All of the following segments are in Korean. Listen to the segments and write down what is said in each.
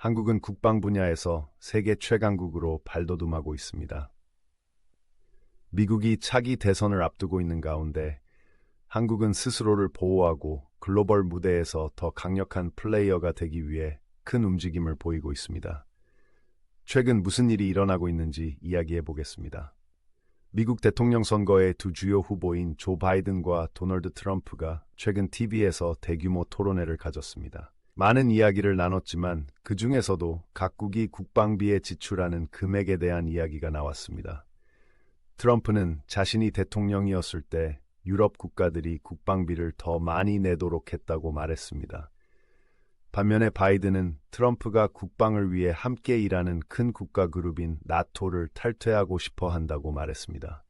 한국은 국방 분야에서 세계 최강국으로 발돋움하고 있습니다. 미국이 차기 대선을 앞두고 있는 가운데 한국은 스스로를 보호하고 글로벌 무대에서 더 강력한 플레이어가 되기 위해 큰 움직임을 보이고 있습니다. 최근 무슨 일이 일어나고 있는지 이야기해 보겠습니다. 미국 대통령 선거의 두 주요 후보인 조 바이든과 도널드 트럼프가 최근 TV에서 대규모 토론회를 가졌습니다. 많은 이야기를 나눴지만 그 중에서도 각국이 국방비에 지출하는 금액에 대한 이야기가 나왔습니다. 트럼프는 자신이 대통령이었을 때 유럽 국가들이 국방비를 더 많이 내도록 했다고 말했습니다. 반면에 바이든은 트럼프가 국방을 위해 함께 일하는 큰 국가 그룹인 나토를 탈퇴하고 싶어 한다고 말했습니다.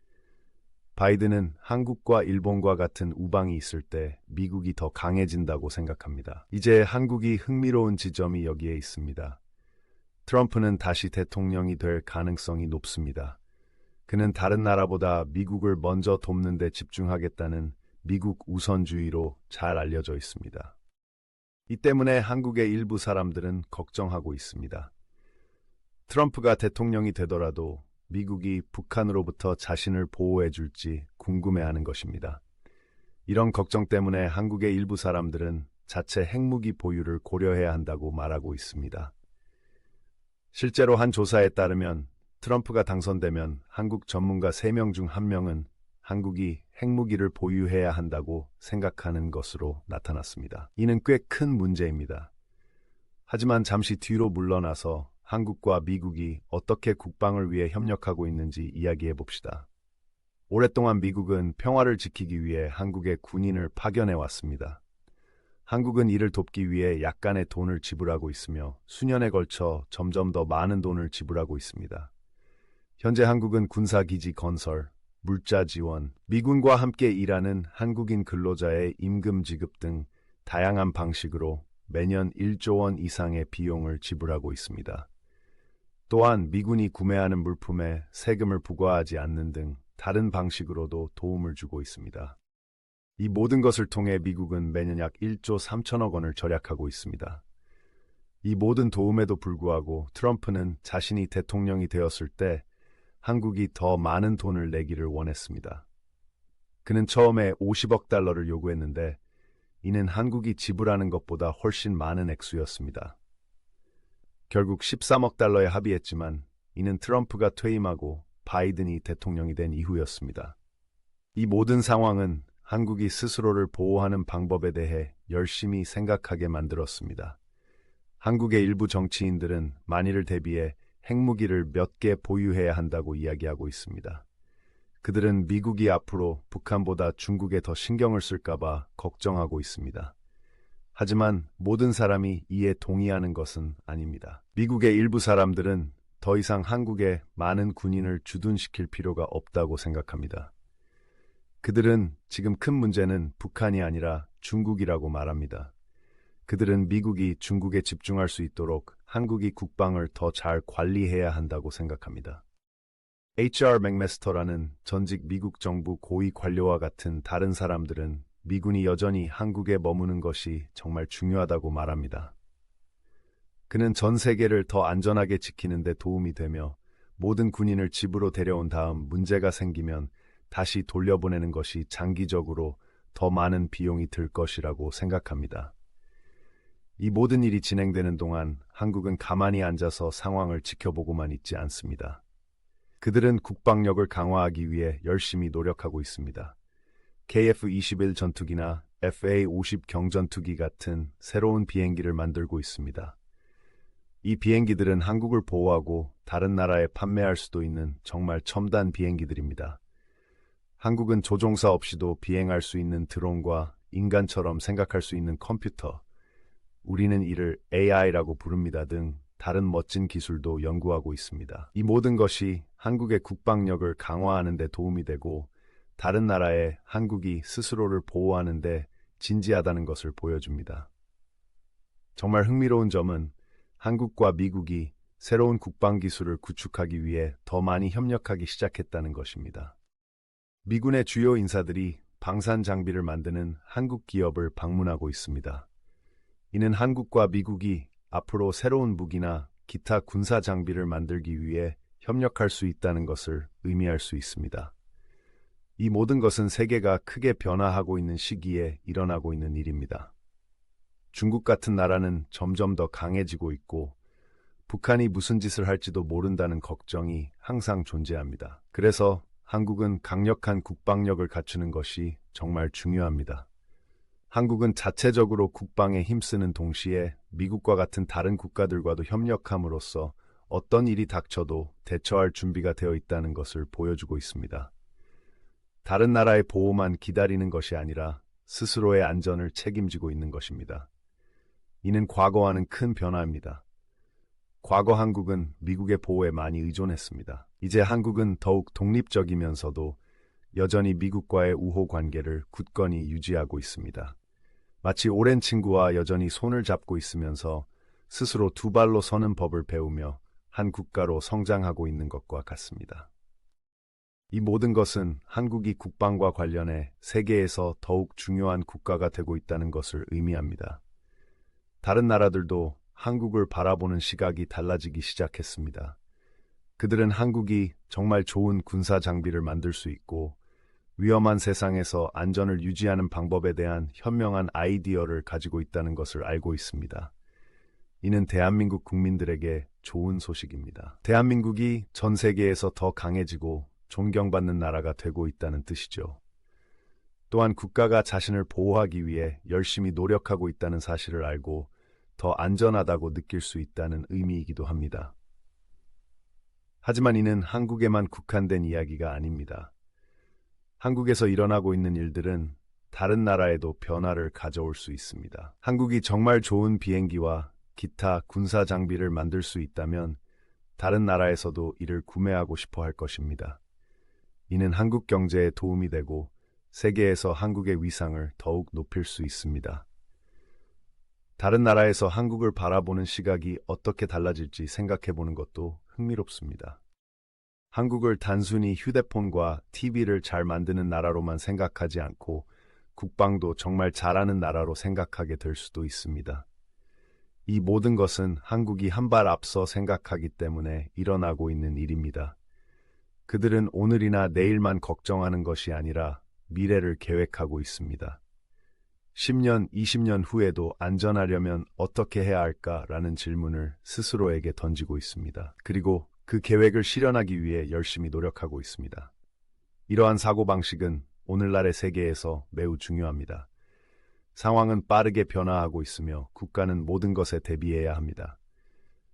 바이든은 한국과 일본과 같은 우방이 있을 때 미국이 더 강해진다고 생각합니다. 이제 한국이 흥미로운 지점이 여기에 있습니다. 트럼프는 다시 대통령이 될 가능성이 높습니다. 그는 다른 나라보다 미국을 먼저 돕는 데 집중하겠다는 미국 우선주의로 잘 알려져 있습니다. 이 때문에 한국의 일부 사람들은 걱정하고 있습니다. 트럼프가 대통령이 되더라도 미국이 북한으로부터 자신을 보호해 줄지 궁금해하는 것입니다. 이런 걱정 때문에 한국의 일부 사람들은 자체 핵무기 보유를 고려해야 한다고 말하고 있습니다. 실제로 한 조사에 따르면 트럼프가 당선되면 한국 전문가 3명 중 1명은 한국이 핵무기를 보유해야 한다고 생각하는 것으로 나타났습니다. 이는 꽤 큰 문제입니다. 하지만 잠시 뒤로 물러나서 한국과 미국이 어떻게 국방을 위해 협력하고 있는지 이야기해 봅시다. 오랫동안 미국은 평화를 지키기 위해 한국에 군인을 파견해 왔습니다. 한국은 이를 돕기 위해 약간의 돈을 지불하고 있으며 수년에 걸쳐 점점 더 많은 돈을 지불하고 있습니다. 현재 한국은 군사기지 건설, 물자 지원, 미군과 함께 일하는 한국인 근로자의 임금 지급 등 다양한 방식으로 매년 1조 원 이상의 비용을 지불하고 있습니다. 또한 미군이 구매하는 물품에 세금을 부과하지 않는 등 다른 방식으로도 도움을 주고 있습니다. 이 모든 것을 통해 미국은 매년 약 1조 3천억 원을 절약하고 있습니다. 이 모든 도움에도 불구하고 트럼프는 자신이 대통령이 되었을 때 한국이 더 많은 돈을 내기를 원했습니다. 그는 처음에 50억 달러를 요구했는데 이는 한국이 지불하는 것보다 훨씬 많은 액수였습니다. 결국 13억 달러에 합의했지만 이는 트럼프가 퇴임하고 바이든이 대통령이 된 이후였습니다. 이 모든 상황은 한국이 스스로를 보호하는 방법에 대해 열심히 생각하게 만들었습니다. 한국의 일부 정치인들은 만일을 대비해 핵무기를 몇 개 보유해야 한다고 이야기하고 있습니다. 그들은 미국이 앞으로 북한보다 중국에 더 신경을 쓸까봐 걱정하고 있습니다. 하지만 모든 사람이 이에 동의하는 것은 아닙니다. 미국의 일부 사람들은 더 이상 한국에 많은 군인을 주둔시킬 필요가 없다고 생각합니다. 그들은 지금 큰 문제는 북한이 아니라 중국이라고 말합니다. 그들은 미국이 중국에 집중할 수 있도록 한국이 국방을 더 잘 관리해야 한다고 생각합니다. HR 맥메스터라는 전직 미국 정부 고위 관료와 같은 다른 사람들은 미군이 여전히 한국에 머무는 것이 정말 중요하다고 말합니다. 그는 전 세계를 더 안전하게 지키는 데 도움이 되며 모든 군인을 집으로 데려온 다음 문제가 생기면 다시 돌려보내는 것이 장기적으로 더 많은 비용이 들 것이라고 생각합니다. 이 모든 일이 진행되는 동안 한국은 가만히 앉아서 상황을 지켜보고만 있지 않습니다. 그들은 국방력을 강화하기 위해 열심히 노력하고 있습니다. KF-21 전투기나 FA-50 경전투기 같은 새로운 비행기를 만들고 있습니다. 이 비행기들은 한국을 보호하고 다른 나라에 판매할 수도 있는 정말 첨단 비행기들입니다. 한국은 조종사 없이도 비행할 수 있는 드론과 인간처럼 생각할 수 있는 컴퓨터, 우리는 이를 AI라고 부릅니다 등 다른 멋진 기술도 연구하고 있습니다. 이 모든 것이 한국의 국방력을 강화하는 데 도움이 되고 다른 나라에 한국이 스스로를 보호하는 데 진지하다는 것을 보여줍니다. 정말 흥미로운 점은 한국과 미국이 새로운 국방 기술을 구축하기 위해 더 많이 협력하기 시작했다는 것입니다. 미군의 주요 인사들이 방산 장비를 만드는 한국 기업을 방문하고 있습니다. 이는 한국과 미국이 앞으로 새로운 무기나 기타 군사 장비를 만들기 위해 협력할 수 있다는 것을 의미할 수 있습니다. 이 모든 것은 세계가 크게 변화하고 있는 시기에 일어나고 있는 일입니다. 중국 같은 나라는 점점 더 강해지고 있고 북한이 무슨 짓을 할지도 모른다는 걱정이 항상 존재합니다. 그래서 한국은 강력한 국방력을 갖추는 것이 정말 중요합니다. 한국은 자체적으로 국방에 힘쓰는 동시에 미국과 같은 다른 국가들과도 협력함으로써 어떤 일이 닥쳐도 대처할 준비가 되어 있다는 것을 보여주고 있습니다. 다른 나라의 보호만 기다리는 것이 아니라 스스로의 안전을 책임지고 있는 것입니다. 이는 과거와는 큰 변화입니다. 과거 한국은 미국의 보호에 많이 의존했습니다. 이제 한국은 더욱 독립적이면서도 여전히 미국과의 우호 관계를 굳건히 유지하고 있습니다. 마치 오랜 친구와 여전히 손을 잡고 있으면서 스스로 두 발로 서는 법을 배우며 한 국가로 성장하고 있는 것과 같습니다. 이 모든 것은 한국이 국방과 관련해 세계에서 더욱 중요한 국가가 되고 있다는 것을 의미합니다. 다른 나라들도 한국을 바라보는 시각이 달라지기 시작했습니다. 그들은 한국이 정말 좋은 군사 장비를 만들 수 있고 위험한 세상에서 안전을 유지하는 방법에 대한 현명한 아이디어를 가지고 있다는 것을 알고 있습니다. 이는 대한민국 국민들에게 좋은 소식입니다. 대한민국이 전 세계에서 더 강해지고 존경받는 나라가 되고 있다는 뜻이죠. 또한 국가가 자신을 보호하기 위해 열심히 노력하고 있다는 사실을 알고 더 안전하다고 느낄 수 있다는 의미이기도 합니다. 하지만 이는 한국에만 국한된 이야기가 아닙니다. 한국에서 일어나고 있는 일들은 다른 나라에도 변화를 가져올 수 있습니다. 한국이 정말 좋은 비행기와 기타 군사 장비를 만들 수 있다면 다른 나라에서도 이를 구매하고 싶어 할 것입니다. 이는 한국 경제에 도움이 되고 세계에서 한국의 위상을 더욱 높일 수 있습니다. 다른 나라에서 한국을 바라보는 시각이 어떻게 달라질지 생각해 보는 것도 흥미롭습니다. 한국을 단순히 휴대폰과 TV를 잘 만드는 나라로만 생각하지 않고 국방도 정말 잘하는 나라로 생각하게 될 수도 있습니다. 이 모든 것은 한국이 한 발 앞서 생각하기 때문에 일어나고 있는 일입니다. 그들은 오늘이나 내일만 걱정하는 것이 아니라 미래를 계획하고 있습니다. 10년, 20년 후에도 안전하려면 어떻게 해야 할까라는 질문을 스스로에게 던지고 있습니다. 그리고 그 계획을 실현하기 위해 열심히 노력하고 있습니다. 이러한 사고방식은 오늘날의 세계에서 매우 중요합니다. 상황은 빠르게 변화하고 있으며 국가는 모든 것에 대비해야 합니다.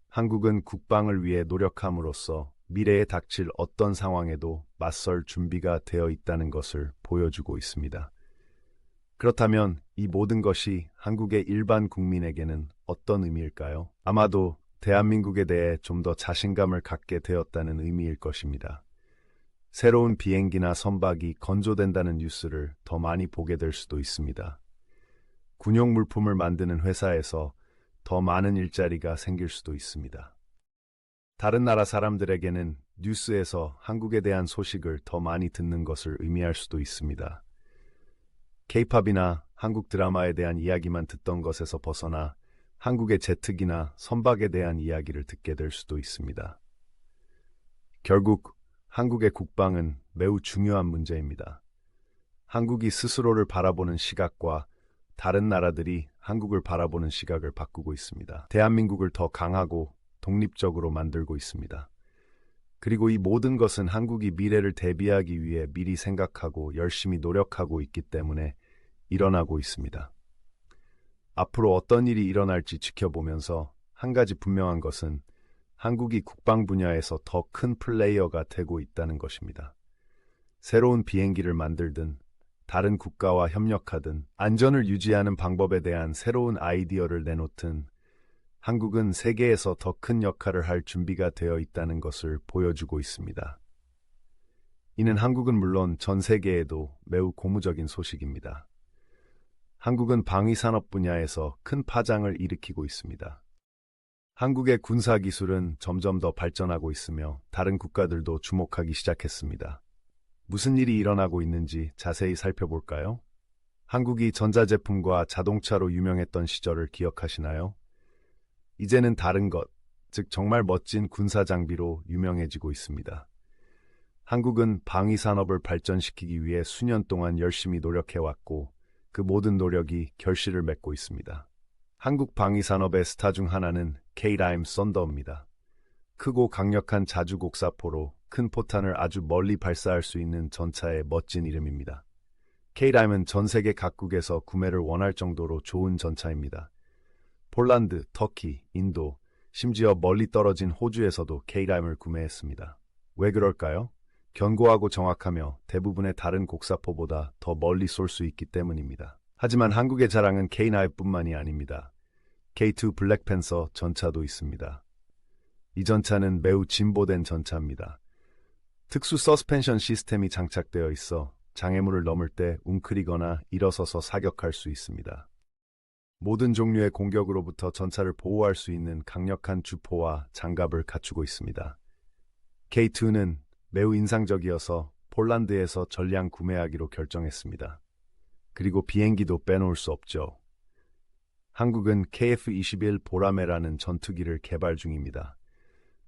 한국은 국방을 위해 노력함으로써 미래에 닥칠 어떤 상황에도 맞설 준비가 되어 있다는 것을 보여주고 있습니다. 그렇다면 이 모든 것이 한국의 일반 국민에게는 어떤 의미일까요? 아마도 대한민국에 대해 좀 더 자신감을 갖게 되었다는 의미일 것입니다. 새로운 비행기나 선박이 건조된다는 뉴스를 더 많이 보게 될 수도 있습니다. 군용 물품을 만드는 회사에서 더 많은 일자리가 생길 수도 있습니다. 다른 나라 사람들에게는 뉴스에서 한국에 대한 소식을 더 많이 듣는 것을 의미할 수도 있습니다. K-팝이나 한국 드라마에 대한 이야기만 듣던 것에서 벗어나 한국의 제특이나 선박에 대한 이야기를 듣게 될 수도 있습니다. 결국 한국의 국방은 매우 중요한 문제입니다. 한국이 스스로를 바라보는 시각과 다른 나라들이 한국을 바라보는 시각을 바꾸고 있습니다. 대한민국을 더 강하고 독립적으로 만들고 있습니다. 그리고 이 모든 것은 한국이 미래를 대비하기 위해 미리 생각하고 열심히 노력하고 있기 때문에 일어나고 있습니다. 앞으로 어떤 일이 일어날지 지켜보면서 한 가지 분명한 것은 한국이 국방 분야에서 더 큰 플레이어가 되고 있다는 것입니다. 새로운 비행기를 만들든 다른 국가와 협력하든 안전을 유지하는 방법에 대한 새로운 아이디어를 내놓든 한국은 세계에서 더 큰 역할을 할 준비가 되어 있다는 것을 보여주고 있습니다. 이는 한국은 물론 전 세계에도 매우 고무적인 소식입니다. 한국은 방위산업 분야에서 큰 파장을 일으키고 있습니다. 한국의 군사기술은 점점 더 발전하고 있으며 다른 국가들도 주목하기 시작했습니다. 무슨 일이 일어나고 있는지 자세히 살펴볼까요? 한국이 전자제품과 자동차로 유명했던 시절을 기억하시나요? 이제는 다른 것, 즉 정말 멋진 군사 장비로 유명해지고 있습니다. 한국은 방위 산업을 발전시키기 위해 수년 동안 열심히 노력해왔고 그 모든 노력이 결실을 맺고 있습니다. 한국 방위 산업의 스타 중 하나는 K-라임 썬더입니다. 크고 강력한 자주 곡사포로 큰 포탄을 아주 멀리 발사할 수 있는 전차의 멋진 이름입니다. K-라임은 전 세계 각국에서 구매를 원할 정도로 좋은 전차입니다. 폴란드, 터키, 인도, 심지어 멀리 떨어진 호주에서도 K-라임을 구매했습니다. 왜 그럴까요? 견고하고 정확하며 대부분의 다른 곡사포보다 더 멀리 쏠 수 있기 때문입니다. 하지만 한국의 자랑은 K9뿐만이 아닙니다. K2 블랙팬서 전차도 있습니다. 이 전차는 매우 진보된 전차입니다. 특수 서스펜션 시스템이 장착되어 있어 장애물을 넘을 때 웅크리거나 일어서서 사격할 수 있습니다. 모든 종류의 공격으로부터 전차를 보호할 수 있는 강력한 주포와 장갑을 갖추고 있습니다. K2는 매우 인상적이어서 폴란드에서 전량 구매하기로 결정했습니다. 그리고 비행기도 빼놓을 수 없죠. 한국은 KF-21 보라매라는 전투기를 개발 중입니다.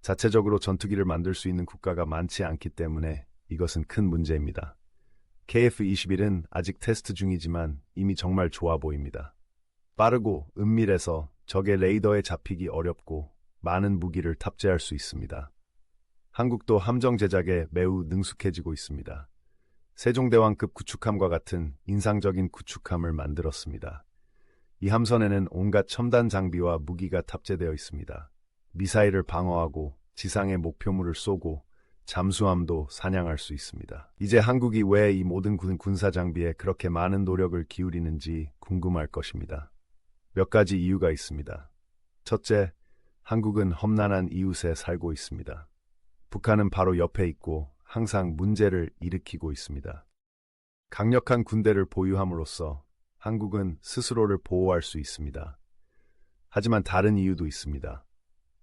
자체적으로 전투기를 만들 수 있는 국가가 많지 않기 때문에 이것은 큰 문제입니다. KF-21은 아직 테스트 중이지만 이미 정말 좋아 보입니다. 빠르고 은밀해서 적의 레이더에 잡히기 어렵고 많은 무기를 탑재할 수 있습니다. 한국도 함정 제작에 매우 능숙해지고 있습니다. 세종대왕급 구축함과 같은 인상적인 구축함을 만들었습니다. 이 함선에는 온갖 첨단 장비와 무기가 탑재되어 있습니다. 미사일을 방어하고 지상의 목표물을 쏘고 잠수함도 사냥할 수 있습니다. 이제 한국이 왜 이 모든 군사 장비에 그렇게 많은 노력을 기울이는지 궁금할 것입니다. 몇 가지 이유가 있습니다. 첫째, 한국은 험난한 이웃에 살고 있습니다. 북한은 바로 옆에 있고 항상 문제를 일으키고 있습니다. 강력한 군대를 보유함으로써 한국은 스스로를 보호할 수 있습니다. 하지만 다른 이유도 있습니다.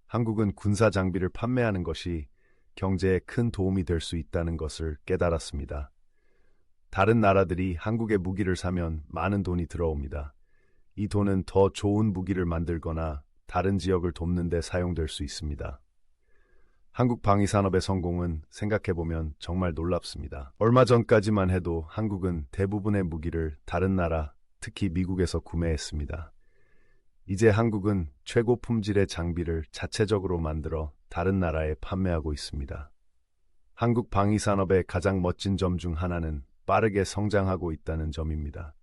한국은 군사 장비를 판매하는 것이 경제에 큰 도움이 될 수 있다는 것을 깨달았습니다. 다른 나라들이 한국의 무기를 사면 많은 돈이 들어옵니다. 이 돈은 더 좋은 무기를 만들거나 다른 지역을 돕는 데 사용될 수 있습니다. 한국 방위산업의 성공은 생각해보면 정말 놀랍습니다. 얼마 전까지만 해도 한국은 대부분의 무기를 다른 나라, 특히 미국에서 구매했습니다. 이제 한국은 최고 품질의 장비를 자체적으로 만들어 다른 나라에 판매하고 있습니다. 한국 방위산업의 가장 멋진 점 중 하나는 빠르게 성장하고 있다는 점입니다.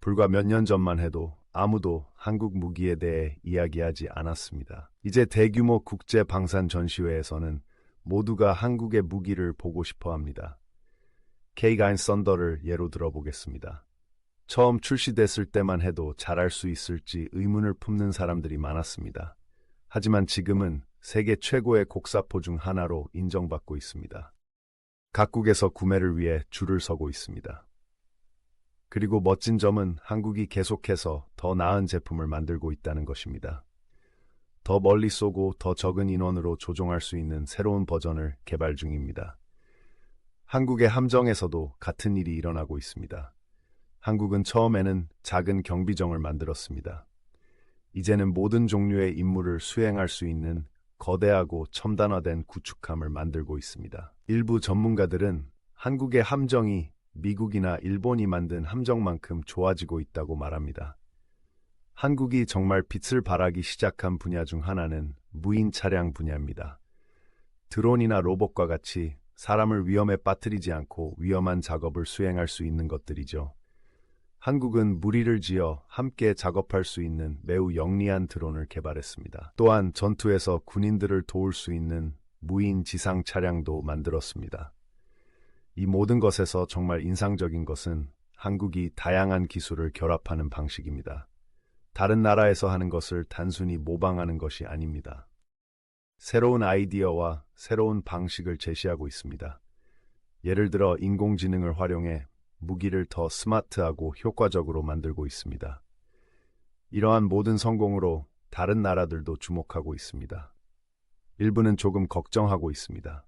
불과 몇 년 전만 해도 아무도 한국 무기에 대해 이야기하지 않았습니다. 이제 대규모 국제 방산 전시회에서는 모두가 한국의 무기를 보고 싶어 합니다. K9 썬더를 예로 들어보겠습니다. 처음 출시됐을 때만 해도 잘할 수 있을지 의문을 품는 사람들이 많았습니다. 하지만 지금은 세계 최고의 곡사포 중 하나로 인정받고 있습니다. 각국에서 구매를 위해 줄을 서고 있습니다. 그리고 멋진 점은 한국이 계속해서 더 나은 제품을 만들고 있다는 것입니다. 더 멀리 쏘고 더 적은 인원으로 조종할 수 있는 새로운 버전을 개발 중입니다. 한국의 함정에서도 같은 일이 일어나고 있습니다. 한국은 처음에는 작은 경비정을 만들었습니다. 이제는 모든 종류의 임무를 수행할 수 있는 거대하고 첨단화된 구축함을 만들고 있습니다. 일부 전문가들은 한국의 함정이 미국이나 일본이 만든 함정만큼 좋아지고 있다고 말합니다. 한국이 정말 빛을 발하기 시작한 분야 중 하나는 무인 차량 분야입니다. 드론이나 로봇과 같이 사람을 위험에 빠뜨리지 않고 위험한 작업을 수행할 수 있는 것들이죠. 한국은 무리를 지어 함께 작업할 수 있는 매우 영리한 드론을 개발했습니다. 또한 전투에서 군인들을 도울 수 있는 무인 지상 차량도 만들었습니다. 이 모든 것에서 정말 인상적인 것은 한국이 다양한 기술을 결합하는 방식입니다. 다른 나라에서 하는 것을 단순히 모방하는 것이 아닙니다. 새로운 아이디어와 새로운 방식을 제시하고 있습니다. 예를 들어 인공지능을 활용해 무기를 더 스마트하고 효과적으로 만들고 있습니다. 이러한 모든 성공으로 다른 나라들도 주목하고 있습니다. 일부는 조금 걱정하고 있습니다.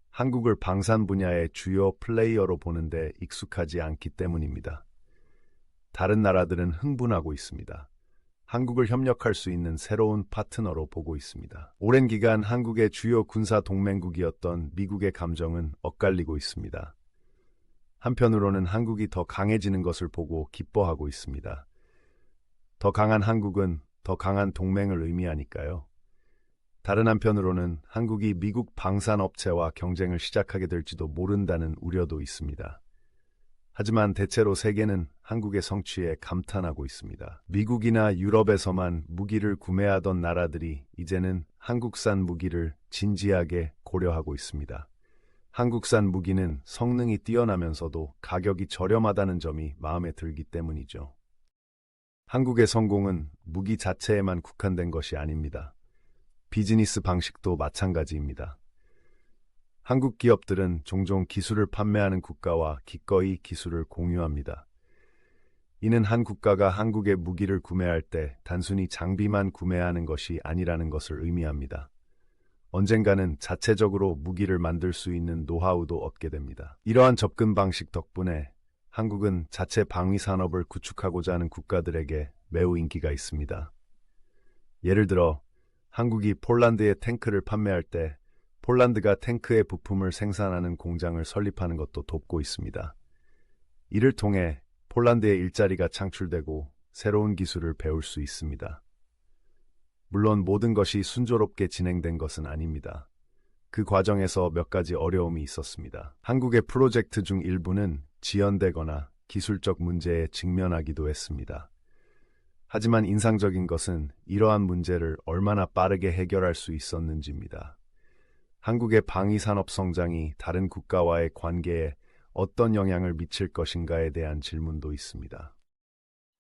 한국을 방산 분야의 주요 플레이어로 보는데 익숙하지 않기 때문입니다. 다른 나라들은 흥분하고 있습니다. 한국을 협력할 수 있는 새로운 파트너로 보고 있습니다. 오랜 기간 한국의 주요 군사 동맹국이었던 미국의 감정은 엇갈리고 있습니다. 한편으로는 한국이 더 강해지는 것을 보고 기뻐하고 있습니다. 더 강한 한국은 더 강한 동맹을 의미하니까요. 다른 한편으로는 한국이 미국 방산업체와 경쟁을 시작하게 될지도 모른다는 우려도 있습니다. 하지만 대체로 세계는 한국의 성취에 감탄하고 있습니다. 미국이나 유럽에서만 무기를 구매하던 나라들이 이제는 한국산 무기를 진지하게 고려하고 있습니다. 한국산 무기는 성능이 뛰어나면서도 가격이 저렴하다는 점이 마음에 들기 때문이죠. 한국의 성공은 무기 자체에만 국한된 것이 아닙니다. 비즈니스 방식도 마찬가지입니다. 한국 기업들은 종종 기술을 판매하는 국가와 기꺼이 기술을 공유합니다. 이는 한 국가가 한국의 무기를 구매할 때 단순히 장비만 구매하는 것이 아니라는 것을 의미합니다. 언젠가는 자체적으로 무기를 만들 수 있는 노하우도 얻게 됩니다. 이러한 접근 방식 덕분에 한국은 자체 방위 산업을 구축하고자 하는 국가들에게 매우 인기가 있습니다. 예를 들어 한국이 폴란드에 탱크를 판매할 때 폴란드가 탱크의 부품을 생산하는 공장을 설립하는 것도 돕고 있습니다. 이를 통해 폴란드의 일자리가 창출되고 새로운 기술을 배울 수 있습니다. 물론 모든 것이 순조롭게 진행된 것은 아닙니다. 그 과정에서 몇 가지 어려움이 있었습니다. 한국의 프로젝트 중 일부는 지연되거나 기술적 문제에 직면하기도 했습니다. 하지만 인상적인 것은 이러한 문제를 얼마나 빠르게 해결할 수 있었는지입니다. 한국의 방위산업 성장이 다른 국가와의 관계에 어떤 영향을 미칠 것인가에 대한 질문도 있습니다.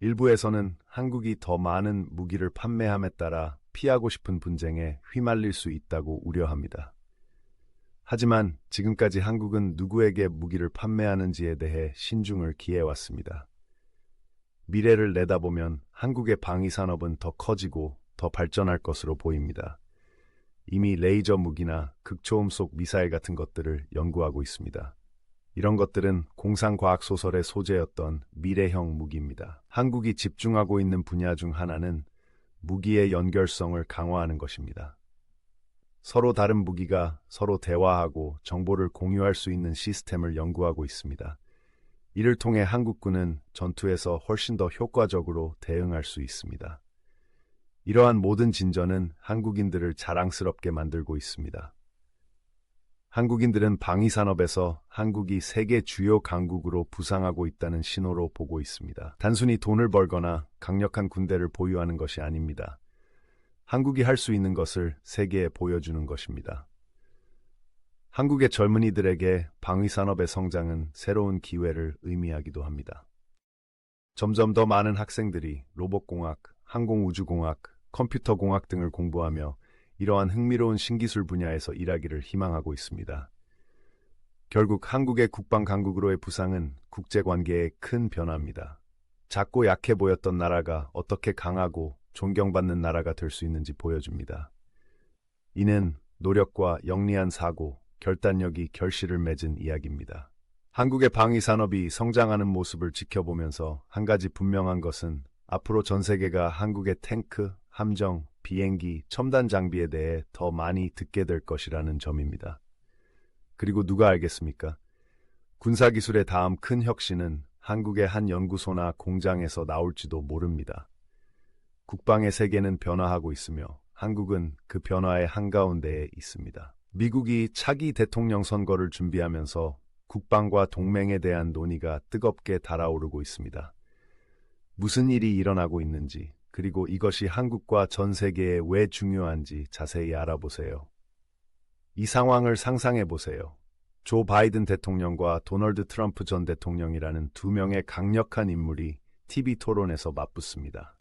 일부에서는 한국이 더 많은 무기를 판매함에 따라 피하고 싶은 분쟁에 휘말릴 수 있다고 우려합니다. 하지만 지금까지 한국은 누구에게 무기를 판매하는지에 대해 신중을 기해왔습니다. 미래를 내다보면 한국의 방위산업은 더 커지고 더 발전할 것으로 보입니다. 이미 레이저 무기나 극초음속 미사일 같은 것들을 연구하고 있습니다. 이런 것들은 공상과학 소설의 소재였던 미래형 무기입니다. 한국이 집중하고 있는 분야 중 하나는 무기의 연결성을 강화하는 것입니다. 서로 다른 무기가 서로 대화하고 정보를 공유할 수 있는 시스템을 연구하고 있습니다. 이를 통해 한국군은 전투에서 훨씬 더 효과적으로 대응할 수 있습니다. 이러한 모든 진전은 한국인들을 자랑스럽게 만들고 있습니다. 한국인들은 방위산업에서 한국이 세계 주요 강국으로 부상하고 있다는 신호로 보고 있습니다. 단순히 돈을 벌거나 강력한 군대를 보유하는 것이 아닙니다. 한국이 할 수 있는 것을 세계에 보여주는 것입니다. 한국의 젊은이들에게 방위산업의 성장은 새로운 기회를 의미하기도 합니다. 점점 더 많은 학생들이 로봇공학, 항공우주공학, 컴퓨터공학 등을 공부하며 이러한 흥미로운 신기술 분야에서 일하기를 희망하고 있습니다. 결국 한국의 국방강국으로의 부상은 국제관계의 큰 변화입니다. 작고 약해 보였던 나라가 어떻게 강하고 존경받는 나라가 될 수 있는지 보여줍니다. 이는 노력과 영리한 사고, 결단력이 결실을 맺은 이야기입니다. 한국의 방위산업이 성장하는 모습을 지켜보면서 한 가지 분명한 것은 앞으로 전 세계가 한국의 탱크, 함정, 비행기, 첨단 장비에 대해 더 많이 듣게 될 것이라는 점입니다. 그리고 누가 알겠습니까? 군사기술의 다음 큰 혁신은 한국의 한 연구소나 공장에서 나올지도 모릅니다. 국방의 세계는 변화하고 있으며 한국은 그 변화의 한가운데에 있습니다. 미국이 차기 대통령 선거를 준비하면서 국방과 동맹에 대한 논의가 뜨겁게 달아오르고 있습니다. 무슨 일이 일어나고 있는지, 그리고 이것이 한국과 전 세계에 왜 중요한지 자세히 알아보세요. 이 상황을 상상해 보세요. 조 바이든 대통령과 도널드 트럼프 전 대통령이라는 두 명의 강력한 인물이 TV 토론에서 맞붙습니다.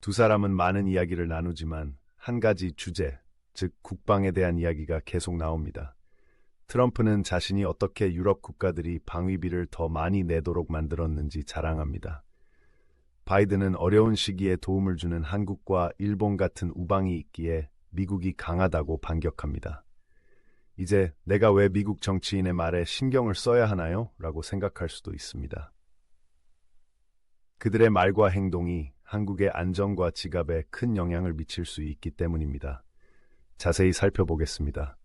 두 사람은 많은 이야기를 나누지만 한 가지 주제, 즉 국방에 대한 이야기가 계속 나옵니다. 트럼프는 자신이 어떻게 유럽 국가들이 방위비를 더 많이 내도록 만들었는지 자랑합니다. 바이든은 어려운 시기에 도움을 주는 한국과 일본 같은 우방이 있기에 미국이 강하다고 반격합니다. 이제 내가 왜 미국 정치인의 말에 신경을 써야 하나요? 라고 생각할 수도 있습니다. 그들의 말과 행동이 한국의 안전과 지갑에 큰 영향을 미칠 수 있기 때문입니다. 자세히 살펴보겠습니다.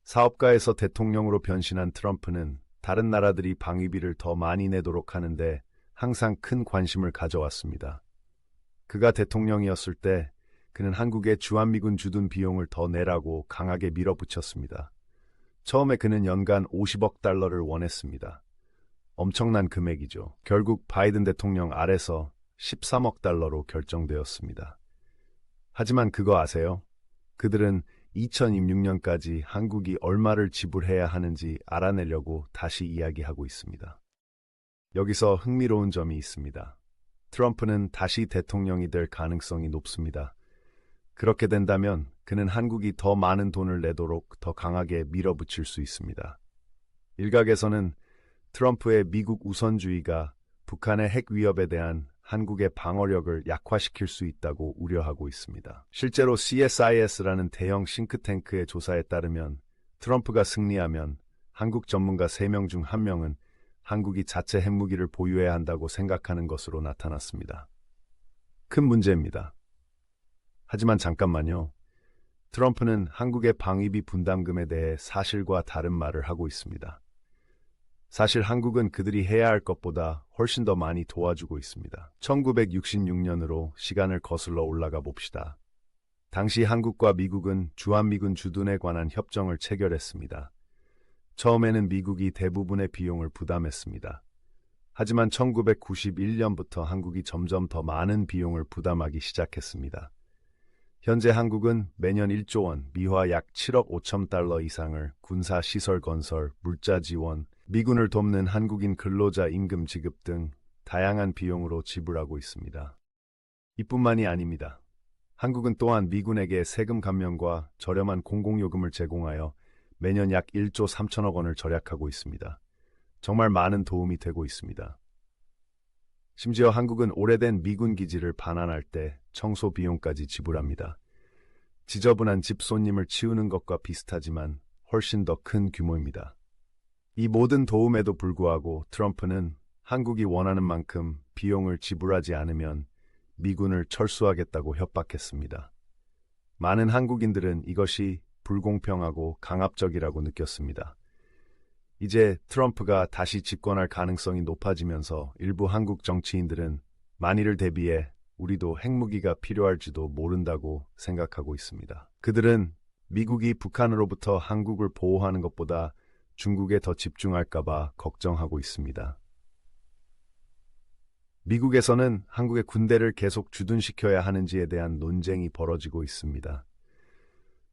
사업가에서 대통령으로 변신한 트럼프는 다른 나라들이 방위비를 더 많이 내도록 하는데 항상 큰 관심을 가져왔습니다. 그가 대통령이었을 때 그는 한국에 주한미군 주둔 비용을 더 내라고 강하게 밀어붙였습니다. 처음에 그는 연간 50억 달러를 원했습니다. 엄청난 금액이죠. 결국 바이든 대통령 아래서 13억 달러로 결정되었습니다. 하지만 그거 아세요? 그들은 2026년까지 한국이 얼마를 지불해야 하는지 알아내려고 다시 이야기하고 있습니다. 여기서 흥미로운 점이 있습니다. 트럼프는 다시 대통령이 될 가능성이 높습니다. 그렇게 된다면 그는 한국이 더 많은 돈을 내도록 더 강하게 밀어붙일 수 있습니다. 일각에서는 트럼프의 미국 우선주의가 북한의 핵 위협에 대한 한국의 방어력을 약화시킬 수 있다고 우려하고 있습니다. 실제로 CSIS라는 대형 싱크탱크의 조사에 따르면 트럼프가 승리하면 한국 전문가 3명 중 1명은 한국이 자체 핵무기를 보유해야 한다고 생각하는 것으로 나타났습니다. 큰 문제입니다. 하지만 잠깐만요. 트럼프는 한국의 방위비 분담금에 대해 사실과 다른 말을 하고 있습니다. 사실 한국은 그들이 해야 할 것보다 훨씬 더 많이 도와주고 있습니다. 1966년으로 시간을 거슬러 올라가 봅시다. 당시 한국과 미국은 주한미군 주둔에 관한 협정을 체결했습니다. 처음에는 미국이 대부분의 비용을 부담했습니다. 하지만 1991년부터 한국이 점점 더 많은 비용을 부담하기 시작했습니다. 현재 한국은 매년 1조 원, 미화 약 7억 5천 달러 이상을 군사시설 건설, 물자 지원, 미군을 돕는 한국인 근로자 임금 지급 등 다양한 비용으로 지불하고 있습니다. 이뿐만이 아닙니다. 한국은 또한 미군에게 세금 감면과 저렴한 공공요금을 제공하여 매년 약 1조 3천억 원을 절약하고 있습니다. 정말 많은 도움이 되고 있습니다. 심지어 한국은 오래된 미군 기지를 반환할 때 청소 비용까지 지불합니다. 지저분한 집 손님을 치우는 것과 비슷하지만 훨씬 더 큰 규모입니다. 이 모든 도움에도 불구하고 트럼프는 한국이 원하는 만큼 비용을 지불하지 않으면 미군을 철수하겠다고 협박했습니다. 많은 한국인들은 이것이 불공평하고 강압적이라고 느꼈습니다. 이제 트럼프가 다시 집권할 가능성이 높아지면서 일부 한국 정치인들은 만일을 대비해 우리도 핵무기가 필요할지도 모른다고 생각하고 있습니다. 그들은 미국이 북한으로부터 한국을 보호하는 것보다 중국에 더 집중할까봐 걱정하고 있습니다. 미국에서는 한국의 군대를 계속 주둔시켜야 하는지에 대한 논쟁이 벌어지고 있습니다.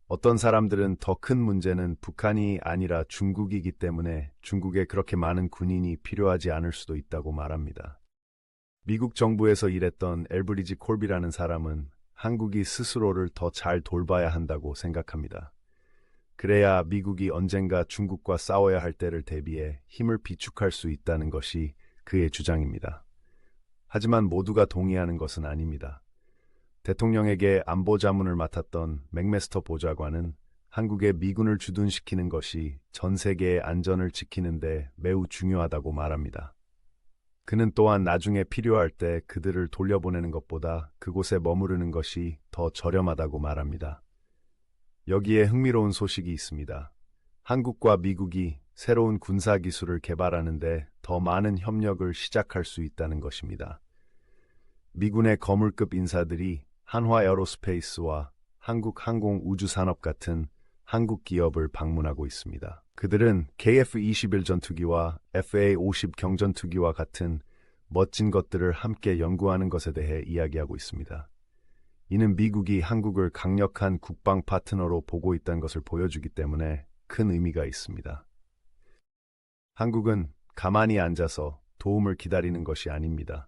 어떤 사람들은 더 큰 문제는 북한이 아니라 중국이기 때문에 중국에 그렇게 많은 군인이 필요하지 않을 수도 있다고 말합니다. 미국 정부에서 일했던 엘브리지 콜비라는 사람은 한국이 스스로를 더 잘 돌봐야 한다고 생각합니다. 그래야 미국이 언젠가 중국과 싸워야 할 때를 대비해 힘을 비축할 수 있다는 것이 그의 주장입니다. 하지만 모두가 동의하는 것은 아닙니다. 대통령에게 안보 자문을 맡았던 맥메스터 보좌관은 한국에 미군을 주둔시키는 것이 전 세계의 안전을 지키는 데 매우 중요하다고 말합니다. 그는 또한 나중에 필요할 때 그들을 돌려보내는 것보다 그곳에 머무르는 것이 더 저렴하다고 말합니다. 여기에 흥미로운 소식이 있습니다. 한국과 미국이 새로운 군사기술을 개발하는데 더 많은 협력을 시작할 수 있다는 것입니다. 미군의 거물급 인사들이 한화 에어로스페이스와 한국항공우주산업 같은 한국 기업을 방문하고 있습니다. 그들은 KF-21 전투기와 FA-50 경전투기와 같은 멋진 것들을 함께 연구하는 것에 대해 이야기하고 있습니다. 이는 미국이 한국을 강력한 국방 파트너로 보고 있다는 것을 보여주기 때문에 큰 의미가 있습니다. 한국은 가만히 앉아서 도움을 기다리는 것이 아닙니다.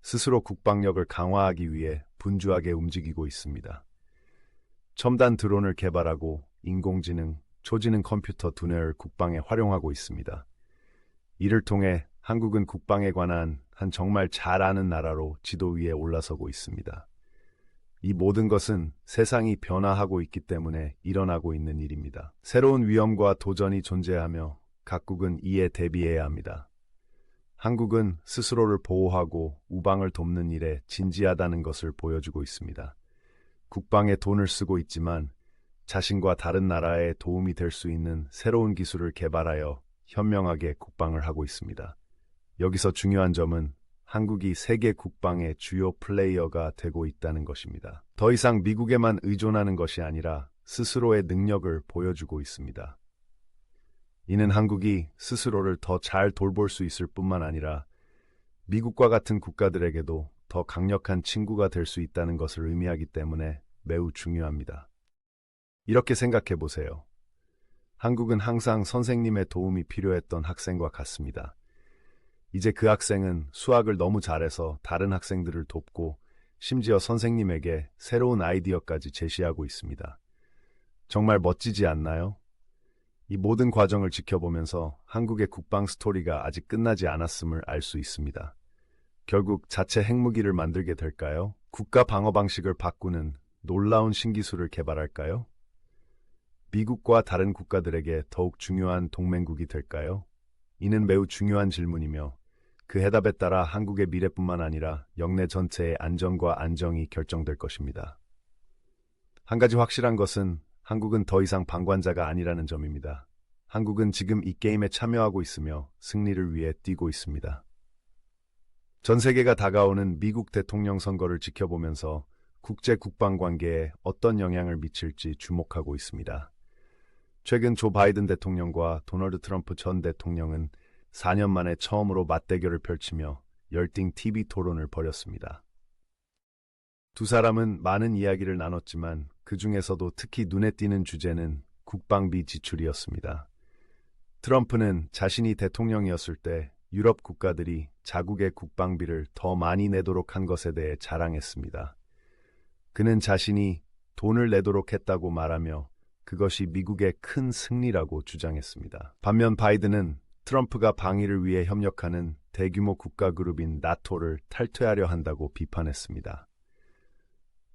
스스로 국방력을 강화하기 위해 분주하게 움직이고 있습니다. 첨단 드론을 개발하고 인공지능, 초지능 컴퓨터 두뇌를 국방에 활용하고 있습니다. 이를 통해 한국은 국방에 관한 한 정말 잘 아는 나라로 지도 위에 올라서고 있습니다. 이 모든 것은 세상이 변화하고 있기 때문에 일어나고 있는 일입니다. 새로운 위험과 도전이 존재하며 각국은 이에 대비해야 합니다. 한국은 스스로를 보호하고 우방을 돕는 일에 진지하다는 것을 보여주고 있습니다. 국방에 돈을 쓰고 있지만 자신과 다른 나라에 도움이 될 수 있는 새로운 기술을 개발하여 현명하게 국방을 하고 있습니다. 여기서 중요한 점은 한국이 세계 국방의 주요 플레이어가 되고 있다는 것입니다. 더 이상 미국에만 의존하는 것이 아니라 스스로의 능력을 보여주고 있습니다. 이는 한국이 스스로를 더 잘 돌볼 수 있을 뿐만 아니라 미국과 같은 국가들에게도 더 강력한 친구가 될 수 있다는 것을 의미하기 때문에 매우 중요합니다. 이렇게 생각해 보세요. 한국은 항상 선생님의 도움이 필요했던 학생과 같습니다. 이제 그 학생은 수학을 너무 잘해서 다른 학생들을 돕고 심지어 선생님에게 새로운 아이디어까지 제시하고 있습니다. 정말 멋지지 않나요? 이 모든 과정을 지켜보면서 한국의 국방 스토리가 아직 끝나지 않았음을 알 수 있습니다. 결국 자체 핵무기를 만들게 될까요? 국가 방어 방식을 바꾸는 놀라운 신기술을 개발할까요? 미국과 다른 국가들에게 더욱 중요한 동맹국이 될까요? 이는 매우 중요한 질문이며 그 해답에 따라 한국의 미래뿐만 아니라 영내 전체의 안전과 안정이 결정될 것입니다. 한 가지 확실한 것은 한국은 더 이상 방관자가 아니라는 점입니다. 한국은 지금 이 게임에 참여하고 있으며 승리를 위해 뛰고 있습니다. 전 세계가 다가오는 미국 대통령 선거를 지켜보면서 국제 국방 관계에 어떤 영향을 미칠지 주목하고 있습니다. 최근 조 바이든 대통령과 도널드 트럼프 전 대통령은 4년 만에 처음으로 맞대결을 펼치며 열띤 TV 토론을 벌였습니다. 두 사람은 많은 이야기를 나눴지만 그 중에서도 특히 눈에 띄는 주제는 국방비 지출이었습니다. 트럼프는 자신이 대통령이었을 때 유럽 국가들이 자국의 국방비를 더 많이 내도록 한 것에 대해 자랑했습니다. 그는 자신이 돈을 내도록 했다고 말하며 그것이 미국의 큰 승리라고 주장했습니다. 반면 바이든은 트럼프가 방위를 위해 협력하는 대규모 국가 그룹인 나토를 탈퇴하려 한다고 비판했습니다.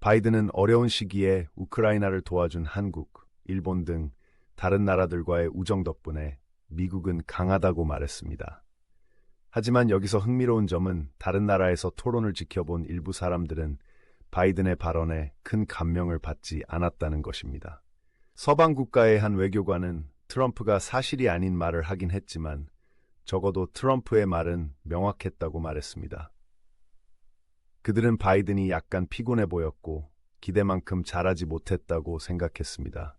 바이든은 어려운 시기에 우크라이나를 도와준 한국, 일본 등 다른 나라들과의 우정 덕분에 미국은 강하다고 말했습니다. 하지만 여기서 흥미로운 점은 다른 나라에서 토론을 지켜본 일부 사람들은 바이든의 발언에 큰 감명을 받지 않았다는 것입니다. 서방 국가의 한 외교관은 트럼프가 사실이 아닌 말을 하긴 했지만 적어도 트럼프의 말은 명확했다고 말했습니다. 그들은 바이든이 약간 피곤해 보였고 기대만큼 잘하지 못했다고 생각했습니다.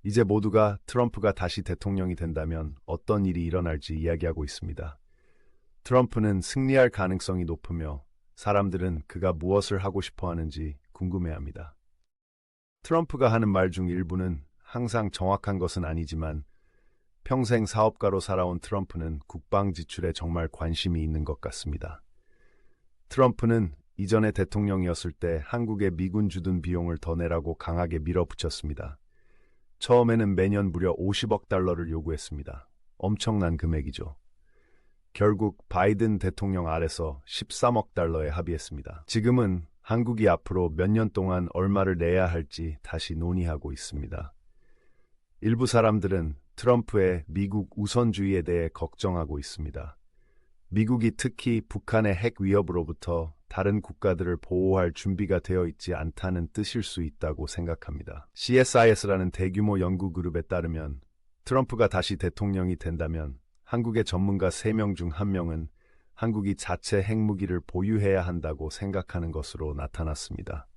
이제 모두가 트럼프가 다시 대통령이 된다면 어떤 일이 일어날지 이야기하고 있습니다. 트럼프는 승리할 가능성이 높으며 사람들은 그가 무엇을 하고 싶어 하는지 궁금해합니다. 트럼프가 하는 말 중 일부는 항상 정확한 것은 아니지만 평생 사업가로 살아온 트럼프는 국방 지출에 정말 관심이 있는 것 같습니다. 트럼프는 이전에 대통령이었을 때 한국에 미군 주둔 비용을 더 내라고 강하게 밀어붙였습니다. 처음에는 매년 무려 50억 달러를 요구했습니다. 엄청난 금액이죠. 결국 바이든 대통령 아래서 13억 달러에 합의했습니다. 지금은 한국이 앞으로 몇 년 동안 얼마를 내야 할지 다시 논의하고 있습니다. 일부 사람들은 트럼프의 미국 우선주의에 대해 걱정하고 있습니다. 미국이 특히 북한의 핵 위협으로부터 다른 국가들을 보호할 준비가 되어 있지 않다는 뜻일 수 있다고 생각합니다. CSIS라는 대규모 연구 그룹에 따르면 트럼프가 다시 대통령이 된다면 한국의 전문가 3명 중 1명은 한국이 자체 핵무기를 보유해야 한다고 생각하는 것으로 나타났습니다.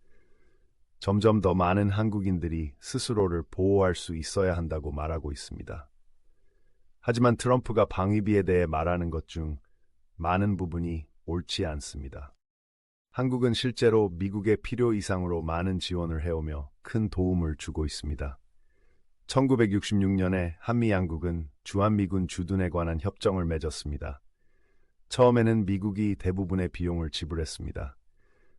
점점 더 많은 한국인들이 스스로를 보호할 수 있어야 한다고 말하고 있습니다. 하지만 트럼프가 방위비에 대해 말하는 것 중 많은 부분이 옳지 않습니다. 한국은 실제로 미국의 필요 이상으로 많은 지원을 해오며 큰 도움을 주고 있습니다. 1966년에 한미 양국은 주한미군 주둔에 관한 협정을 맺었습니다. 처음에는 미국이 대부분의 비용을 지불했습니다.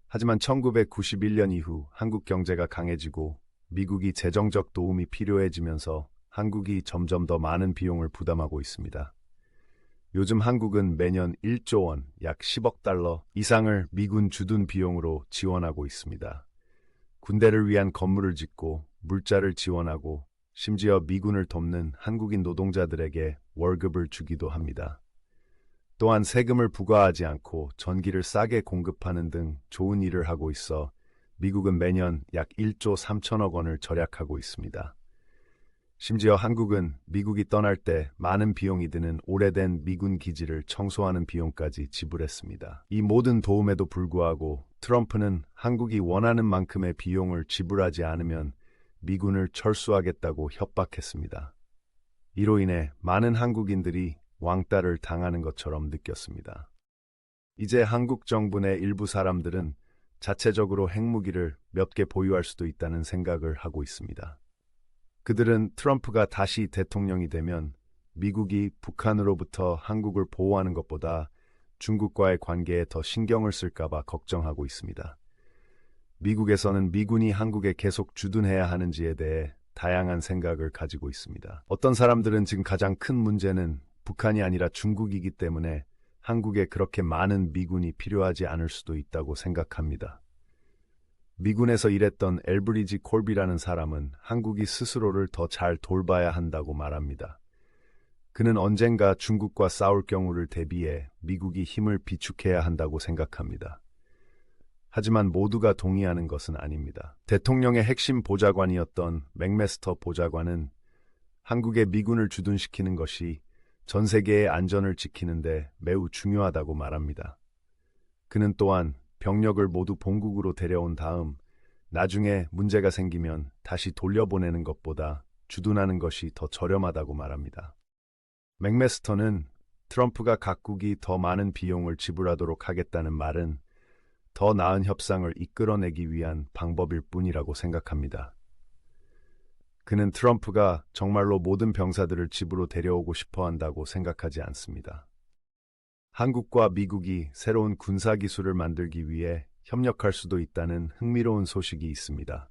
하지만 1991년 이후 한국 경제가 강해지고 미국이 재정적 도움이 필요해지면서 한국이 점점 더 많은 비용을 부담하고 있습니다. 요즘 한국은 매년 1조 원, 약 10억 달러 이상을 미군 주둔 비용으로 지원하고 있습니다. 군대를 위한 건물을 짓고 물자를 지원하고 심지어 미군을 돕는 한국인 노동자들에게 월급을 주기도 합니다. 또한 세금을 부과하지 않고 전기를 싸게 공급하는 등 좋은 일을 하고 있어 미국은 매년 약 1조 3천억 원을 절약하고 있습니다. 심지어 한국은 미국이 떠날 때 많은 비용이 드는 오래된 미군 기지를 청소하는 비용까지 지불했습니다. 이 모든 도움에도 불구하고 트럼프는 한국이 원하는 만큼의 비용을 지불하지 않으면 미군을 철수하겠다고 협박했습니다. 이로 인해 많은 한국인들이 왕따를 당하는 것처럼 느꼈습니다. 이제 한국 정부 내 일부 사람들은 자체적으로 핵무기를 몇 개 보유할 수도 있다는 생각을 하고 있습니다. 그들은 트럼프가 다시 대통령이 되면 미국이 북한으로부터 한국을 보호하는 것보다 중국과의 관계에 더 신경을 쓸까봐 걱정하고 있습니다. 미국에서는 미군이 한국에 계속 주둔해야 하는지에 대해 다양한 생각을 가지고 있습니다. 어떤 사람들은 지금 가장 큰 문제는 북한이 아니라 중국이기 때문에 한국에 그렇게 많은 미군이 필요하지 않을 수도 있다고 생각합니다. 미군에서 일했던 엘브리지 콜비라는 사람은 한국이 스스로를 더 잘 돌봐야 한다고 말합니다. 그는 언젠가 중국과 싸울 경우를 대비해 미국이 힘을 비축해야 한다고 생각합니다. 하지만 모두가 동의하는 것은 아닙니다. 대통령의 핵심 보좌관이었던 맥메스터 보좌관은 한국에 미군을 주둔시키는 것이 전 세계의 안전을 지키는데 매우 중요하다고 말합니다. 그는 또한 병력을 모두 본국으로 데려온 다음 나중에 문제가 생기면 다시 돌려보내는 것보다 주둔하는 것이 더 저렴하다고 말합니다. 맥메스터는 트럼프가 각국이 더 많은 비용을 지불하도록 하겠다는 말은 더 나은 협상을 이끌어내기 위한 방법일 뿐이라고 생각합니다. 그는 트럼프가 정말로 모든 병사들을 집으로 데려오고 싶어 한다고 생각하지 않습니다. 한국과 미국이 새로운 군사기술을 만들기 위해 협력할 수도 있다는 흥미로운 소식이 있습니다.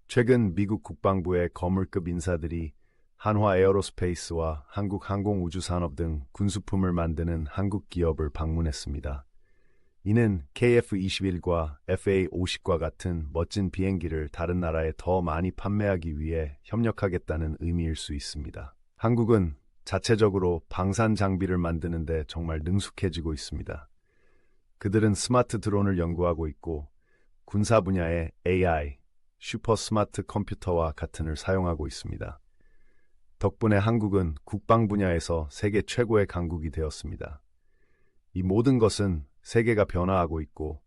최근 미국 국방부의 거물급 인사들이 한화 에어로스페이스와 한국항공우주산업 등 군수품을 만드는 한국 기업을 방문했습니다. 이는 KF-21과 FA-50과 같은 멋진 비행기를 다른 나라에 더 많이 판매하기 위해 협력하겠다는 의미일 수 있습니다. 한국은 자체적으로 방산 장비를 만드는데 정말 능숙해지고 있습니다. 그들은 스마트 드론을 연구하고 있고 군사 분야의 AI, 슈퍼 스마트 컴퓨터와 같은을 사용하고 있습니다. 덕분에 한국은 국방 분야에서 세계 최고의 강국이 되었습니다. 이 모든 것은 세계가 변화하고 있고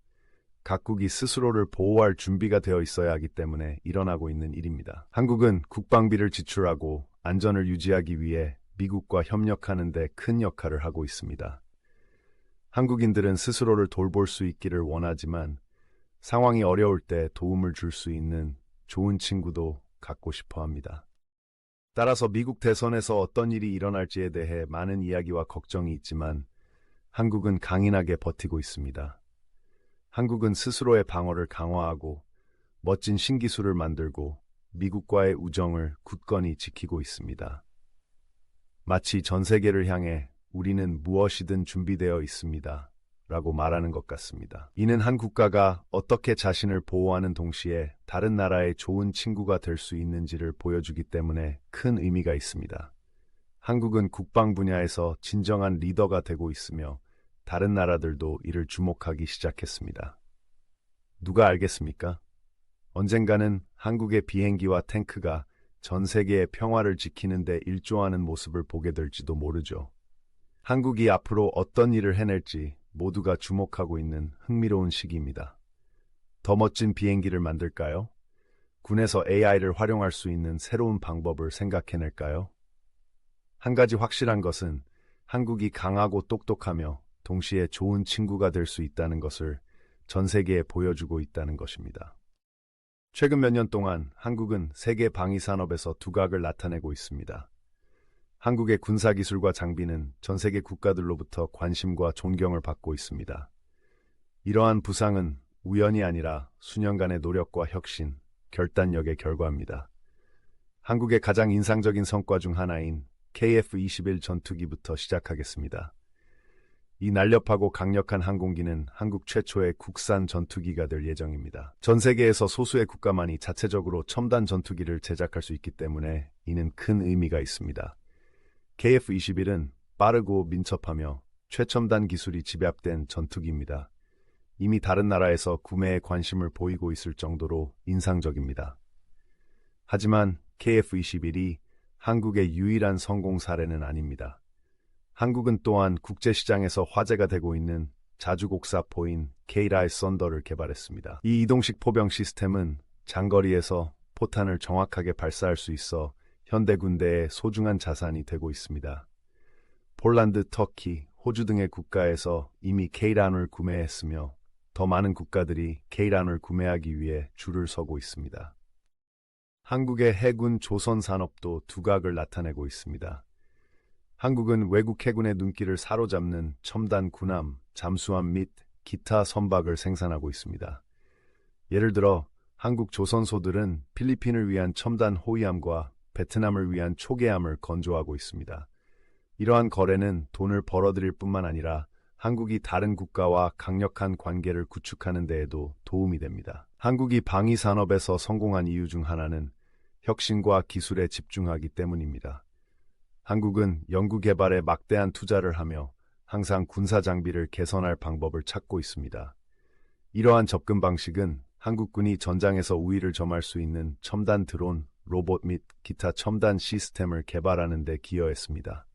각국이 스스로를 보호할 준비가 되어 있어야 하기 때문에 일어나고 있는 일입니다. 한국은 국방비를 지출하고 안전을 유지하기 위해 미국과 협력하는 데 큰 역할을 하고 있습니다. 한국인들은 스스로를 돌볼 수 있기를 원하지만 상황이 어려울 때 도움을 줄 수 있는 좋은 친구도 갖고 싶어 합니다. 따라서 미국 대선에서 어떤 일이 일어날지에 대해 많은 이야기와 걱정이 있지만 한국은 강인하게 버티고 있습니다. 한국은 스스로의 방어를 강화하고 멋진 신기술을 만들고 미국과의 우정을 굳건히 지키고 있습니다. 마치 전 세계를 향해 우리는 무엇이든 준비되어 있습니다. 라고 말하는 것 같습니다. 이는 한 국가가 어떻게 자신을 보호하는 동시에 다른 나라의 좋은 친구가 될 수 있는지를 보여주기 때문에 큰 의미가 있습니다. 한국은 국방 분야에서 진정한 리더가 되고 있으며 다른 나라들도 이를 주목하기 시작했습니다. 누가 알겠습니까? 언젠가는 한국의 비행기와 탱크가 전 세계의 평화를 지키는 데 일조하는 모습을 보게 될지도 모르죠. 한국이 앞으로 어떤 일을 해낼지 모두가 주목하고 있는 흥미로운 시기입니다. 더 멋진 비행기를 만들까요? 군에서 AI를 활용할 수 있는 새로운 방법을 생각해낼까요? 한 가지 확실한 것은 한국이 강하고 똑똑하며 동시에 좋은 친구가 될 수 있다는 것을 전 세계에 보여주고 있다는 것입니다. 최근 몇 년 동안 한국은 세계 방위 산업에서 두각을 나타내고 있습니다. 한국의 군사기술과 장비는 전 세계 국가들로부터 관심과 존경을 받고 있습니다. 이러한 부상은 우연이 아니라 수년간의 노력과 혁신, 결단력의 결과입니다. 한국의 가장 인상적인 성과 중 하나인 KF-21 전투기부터 시작하겠습니다. 이 날렵하고 강력한 항공기는 한국 최초의 국산 전투기가 될 예정입니다. 전 세계에서 소수의 국가만이 자체적으로 첨단 전투기를 제작할 수 있기 때문에 이는 큰 의미가 있습니다. KF-21은 빠르고 민첩하며 최첨단 기술이 집약된 전투기입니다. 이미 다른 나라에서 구매에 관심을 보이고 있을 정도로 인상적입니다. 하지만 KF-21이 한국의 유일한 성공 사례는 아닙니다. 한국은 또한 국제시장에서 화제가 되고 있는 자주곡사포인 K-라이 썬더를 개발했습니다. 이 이동식 포병 시스템은 장거리에서 포탄을 정확하게 발사할 수 있어 현대 군대의 소중한 자산이 되고 있습니다. 폴란드, 터키, 호주 등의 국가에서 이미 K-란을 구매했으며 더 많은 국가들이 K-란을 구매하기 위해 줄을 서고 있습니다. 한국의 해군 조선 산업도 두각을 나타내고 있습니다. 한국은 외국 해군의 눈길을 사로잡는 첨단 군함, 잠수함 및 기타 선박을 생산하고 있습니다. 예를 들어 한국 조선소들은 필리핀을 위한 첨단 호위함과 베트남을 위한 초계함을 건조하고 있습니다. 이러한 거래는 돈을 벌어들일 뿐만 아니라 한국이 다른 국가와 강력한 관계를 구축하는 데에도 도움이 됩니다. 한국이 방위 산업에서 성공한 이유 중 하나는 혁신과 기술에 집중하기 때문입니다. 한국은 연구개발에 막대한 투자를 하며 항상 군사 장비를 개선할 방법을 찾고 있습니다. 이러한 접근 방식은 한국군이 전장에서 우위를 점할 수 있는 첨단 드론, 로봇 및 기타 첨단 시스템을 개발하는 데 기여했습니다.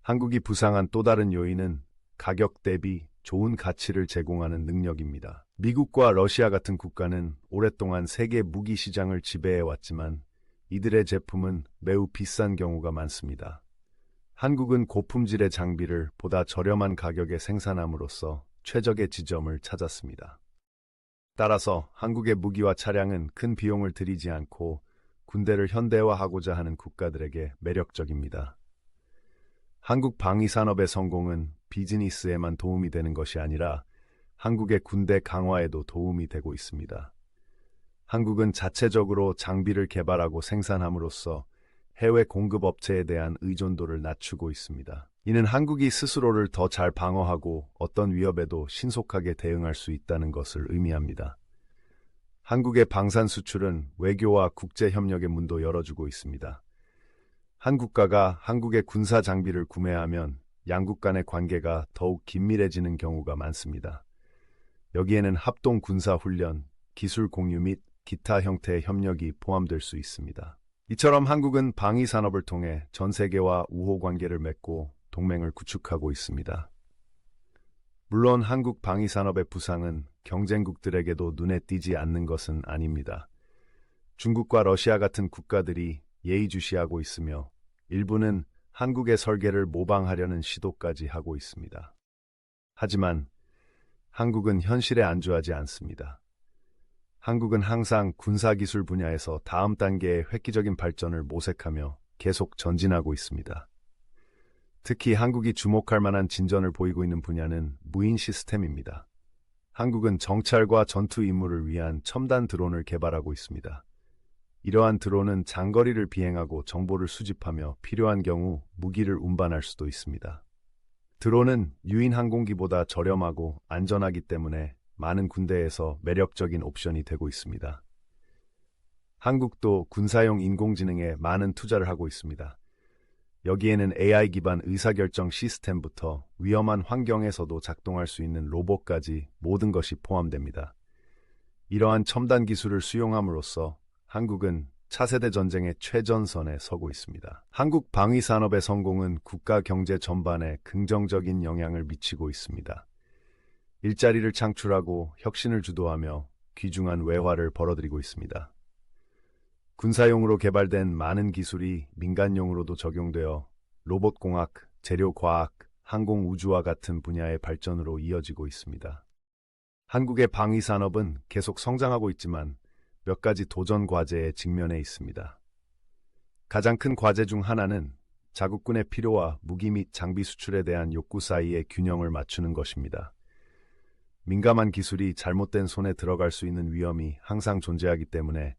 한국이 부상한 또 다른 요인은 가격 대비 좋은 가치를 제공하는 능력입니다. 미국과 러시아 같은 국가는 오랫동안 세계 무기 시장을 지배해왔지만 이들의 제품은 매우 비싼 경우가 많습니다. 한국은 고품질의 장비를 보다 저렴한 가격에 생산함으로써 최적의 지점을 찾았습니다. 따라서 한국의 무기와 차량은 큰 비용을 들이지 않고 군대를 현대화하고자 하는 국가들에게 매력적입니다. 한국 방위산업의 성공은 비즈니스에만 도움이 되는 것이 아니라 한국의 군대 강화에도 도움이 되고 있습니다. 한국은 자체적으로 장비를 개발하고 생산함으로써 해외 공급업체에 대한 의존도를 낮추고 있습니다. 이는 한국이 스스로를 더 잘 방어하고 어떤 위협에도 신속하게 대응할 수 있다는 것을 의미합니다. 한국의 방산 수출은 외교와 국제협력의 문도 열어주고 있습니다. 한 국가가 한국의 군사 장비를 구매하면 양국 간의 관계가 더욱 긴밀해지는 경우가 많습니다. 여기에는 합동 군사 훈련, 기술 공유 및 기타 형태의 협력이 포함될 수 있습니다. 이처럼 한국은 방위 산업을 통해 전 세계와 우호 관계를 맺고 동맹을 구축하고 있습니다. 물론 한국 방위 산업의 부상은 경쟁국들에게도 눈에 띄지 않는 것은 아닙니다. 중국과 러시아 같은 국가들이 예의주시하고 있으며 일부는 한국의 설계를 모방하려는 시도까지 하고 있습니다. 하지만 한국은 현실에 안주하지 않습니다. 한국은 항상 군사기술 분야에서 다음 단계의 획기적인 발전을 모색하며 계속 전진하고 있습니다. 특히 한국이 주목할 만한 진전을 보이고 있는 분야는 무인 시스템입니다. 한국은 정찰과 전투 임무를 위한 첨단 드론을 개발하고 있습니다. 이러한 드론은 장거리를 비행하고 정보를 수집하며 필요한 경우 무기를 운반할 수도 있습니다. 드론은 유인 항공기보다 저렴하고 안전하기 때문에 많은 군대에서 매력적인 옵션이 되고 있습니다. 한국도 군사용 인공지능에 많은 투자를 하고 있습니다. 여기에는 AI 기반 의사결정 시스템부터 위험한 환경에서도 작동할 수 있는 로봇까지 모든 것이 포함됩니다. 이러한 첨단 기술을 수용함으로써 한국은 차세대 전쟁의 최전선에 서고 있습니다. 한국 방위 산업의 성공은 국가 경제 전반에 긍정적인 영향을 미치고 있습니다. 일자리를 창출하고 혁신을 주도하며 귀중한 외화를 벌어들이고 있습니다. 군사용으로 개발된 많은 기술이 민간용으로도 적용되어 로봇공학, 재료과학, 항공우주와 같은 분야의 발전으로 이어지고 있습니다. 한국의 방위산업은 계속 성장하고 있지만 몇 가지 도전 과제에 직면해 있습니다. 가장 큰 과제 중 하나는 자국군의 필요와 무기 및 장비 수출에 대한 욕구 사이의 균형을 맞추는 것입니다. 민감한 기술이 잘못된 손에 들어갈 수 있는 위험이 항상 존재하기 때문에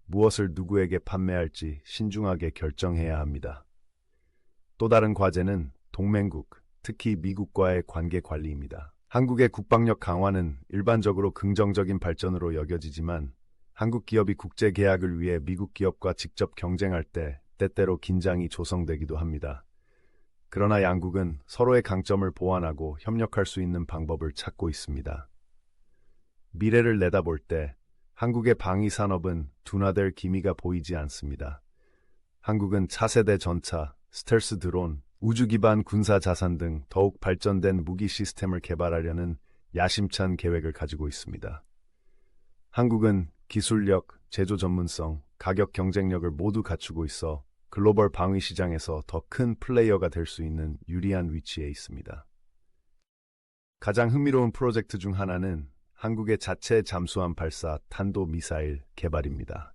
무엇을 누구에게 판매할지 신중하게 결정해야 합니다. 또 다른 과제는 동맹국, 특히 미국과의 관계 관리입니다. 한국의 국방력 강화는 일반적으로 긍정적인 발전으로 여겨지지만 한국 기업이 국제 계약을 위해 미국 기업과 직접 경쟁할 때 때때로 긴장이 조성되기도 합니다. 그러나 양국은 서로의 강점을 보완하고 협력할 수 있는 방법을 찾고 있습니다. 미래를 내다볼 때 한국의 방위 산업은 둔화될 기미가 보이지 않습니다. 한국은 차세대 전차, 스텔스 드론, 우주 기반 군사 자산 등 더욱 발전된 무기 시스템을 개발하려는 야심찬 계획을 가지고 있습니다. 한국은 기술력, 제조 전문성, 가격 경쟁력을 모두 갖추고 있어 글로벌 방위 시장에서 더 큰 플레이어가 될 수 있는 유리한 위치에 있습니다. 가장 흥미로운 프로젝트 중 하나는 한국의 자체 잠수함 발사 탄도미사일 개발입니다.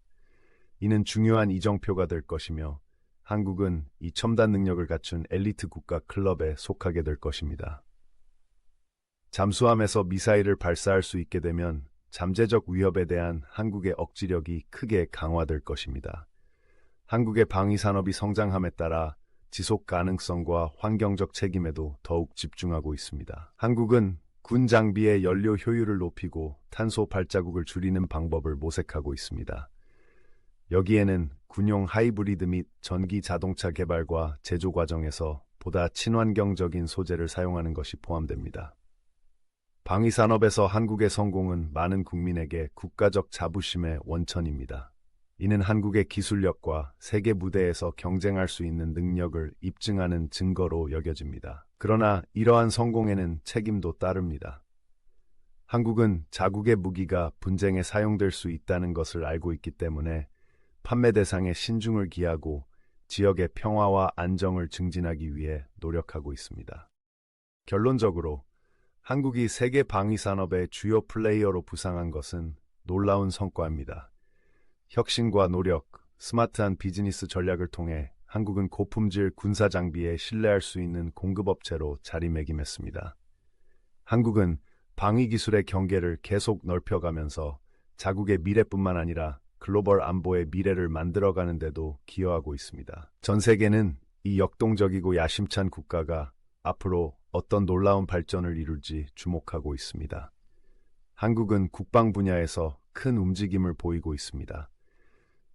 이는 중요한 이정표가 될 것이며 한국은 이 첨단 능력을 갖춘 엘리트 국가 클럽에 속하게 될 것입니다. 잠수함에서 미사일을 발사할 수 있게 되면 잠재적 위협에 대한 한국의 억지력이 크게 강화될 것입니다. 한국의 방위 산업이 성장함에 따라 지속 가능성과 환경적 책임에도 더욱 집중하고 있습니다. 한국은 군 장비의 연료 효율을 높이고 탄소 발자국을 줄이는 방법을 모색하고 있습니다. 여기에는 군용 하이브리드 및 전기 자동차 개발과 제조 과정에서 보다 친환경적인 소재를 사용하는 것이 포함됩니다. 방위 산업에서 한국의 성공은 많은 국민에게 국가적 자부심의 원천입니다. 이는 한국의 기술력과 세계 무대에서 경쟁할 수 있는 능력을 입증하는 증거로 여겨집니다. 그러나 이러한 성공에는 책임도 따릅니다. 한국은 자국의 무기가 분쟁에 사용될 수 있다는 것을 알고 있기 때문에 판매 대상에 신중을 기하고 지역의 평화와 안정을 증진하기 위해 노력하고 있습니다. 결론적으로 한국이 세계 방위 산업의 주요 플레이어로 부상한 것은 놀라운 성과입니다. 혁신과 노력, 스마트한 비즈니스 전략을 통해 한국은 고품질 군사 장비에 신뢰할 수 있는 공급업체로 자리매김했습니다. 한국은 방위 기술의 경계를 계속 넓혀가면서 자국의 미래뿐만 아니라 글로벌 안보의 미래를 만들어가는 데도 기여하고 있습니다. 전 세계는 이 역동적이고 야심찬 국가가 앞으로 어떤 놀라운 발전을 이룰지 주목하고 있습니다. 한국은 국방 분야에서 큰 움직임을 보이고 있습니다.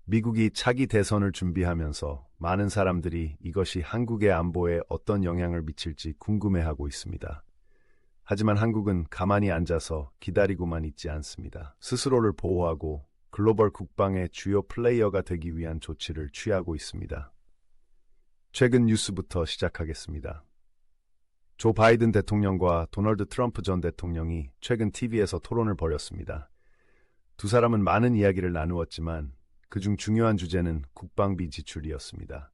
미국이 차기 대선을 준비하면서 많은 사람들이 이것이 한국의 안보에 어떤 영향을 미칠지 궁금해하고 있습니다. 하지만 한국은 가만히 앉아서 기다리고만 있지 않습니다. 스스로를 보호하고 글로벌 국방의 주요 플레이어가 되기 위한 조치를 취하고 있습니다. 최근 뉴스부터 시작하겠습니다. 조 바이든 대통령과 도널드 트럼프 전 대통령이 최근 TV에서 토론을 벌였습니다. 두 사람은 많은 이야기를 나누었지만 그중 중요한 주제는 국방비 지출이었습니다.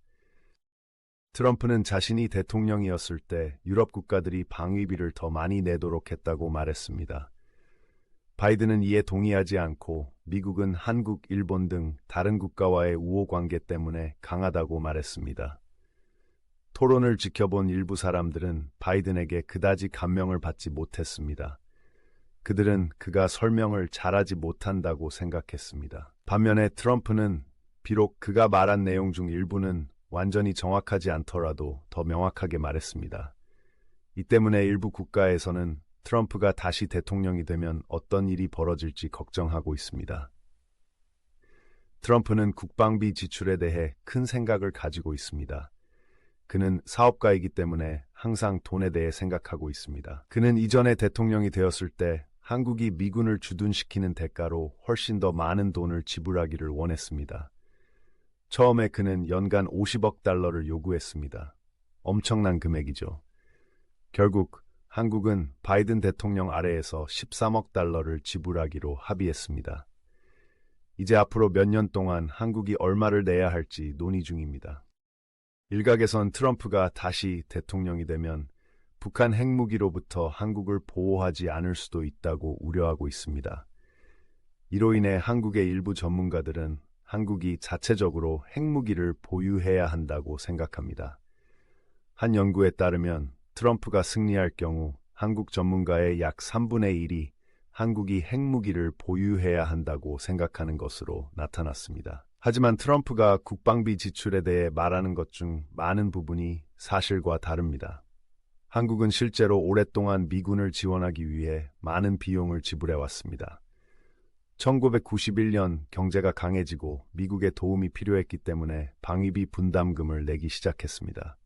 트럼프는 자신이 대통령이었을 때 유럽 국가들이 방위비를 더 많이 내도록 했다고 말했습니다. 바이든은 이에 동의하지 않고 미국은 한국, 일본 등 다른 국가와의 우호 관계 때문에 강하다고 말했습니다. 토론을 지켜본 일부 사람들은 바이든에게 그다지 감명을 받지 못했습니다. 그들은 그가 설명을 잘하지 못한다고 생각했습니다. 반면에 트럼프는 비록 그가 말한 내용 중 일부는 완전히 정확하지 않더라도 더 명확하게 말했습니다. 이 때문에 일부 국가에서는 트럼프가 다시 대통령이 되면 어떤 일이 벌어질지 걱정하고 있습니다. 트럼프는 국방비 지출에 대해 큰 생각을 가지고 있습니다. 그는 사업가이기 때문에 항상 돈에 대해 생각하고 있습니다. 그는 이전에 대통령이 되었을 때 한국이 미군을 주둔시키는 대가로 훨씬 더 많은 돈을 지불하기를 원했습니다. 처음에 그는 연간 50억 달러를 요구했습니다. 엄청난 금액이죠. 결국 한국은 바이든 대통령 아래에서 13억 달러를 지불하기로 합의했습니다. 이제 앞으로 몇 년 동안 한국이 얼마를 내야 할지 논의 중입니다. 일각에선 트럼프가 다시 대통령이 되면 북한 핵무기로부터 한국을 보호하지 않을 수도 있다고 우려하고 있습니다. 이로 인해 한국의 일부 전문가들은 한국이 자체적으로 핵무기를 보유해야 한다고 생각합니다. 한 연구에 따르면 트럼프가 승리할 경우 한국 전문가의 약 3분의 1이 한국이 핵무기를 보유해야 한다고 생각하는 것으로 나타났습니다. 하지만 트럼프가 국방비 지출에 대해 말하는 것 중 많은 부분이 사실과 다릅니다. 한국은 실제로 오랫동안 미군을 지원하기 위해 많은 비용을 지불해왔습니다. 1991년 경제가 강해지고 미국의 도움이 필요했기 때문에 방위비 분담금을 내기 시작했습니다.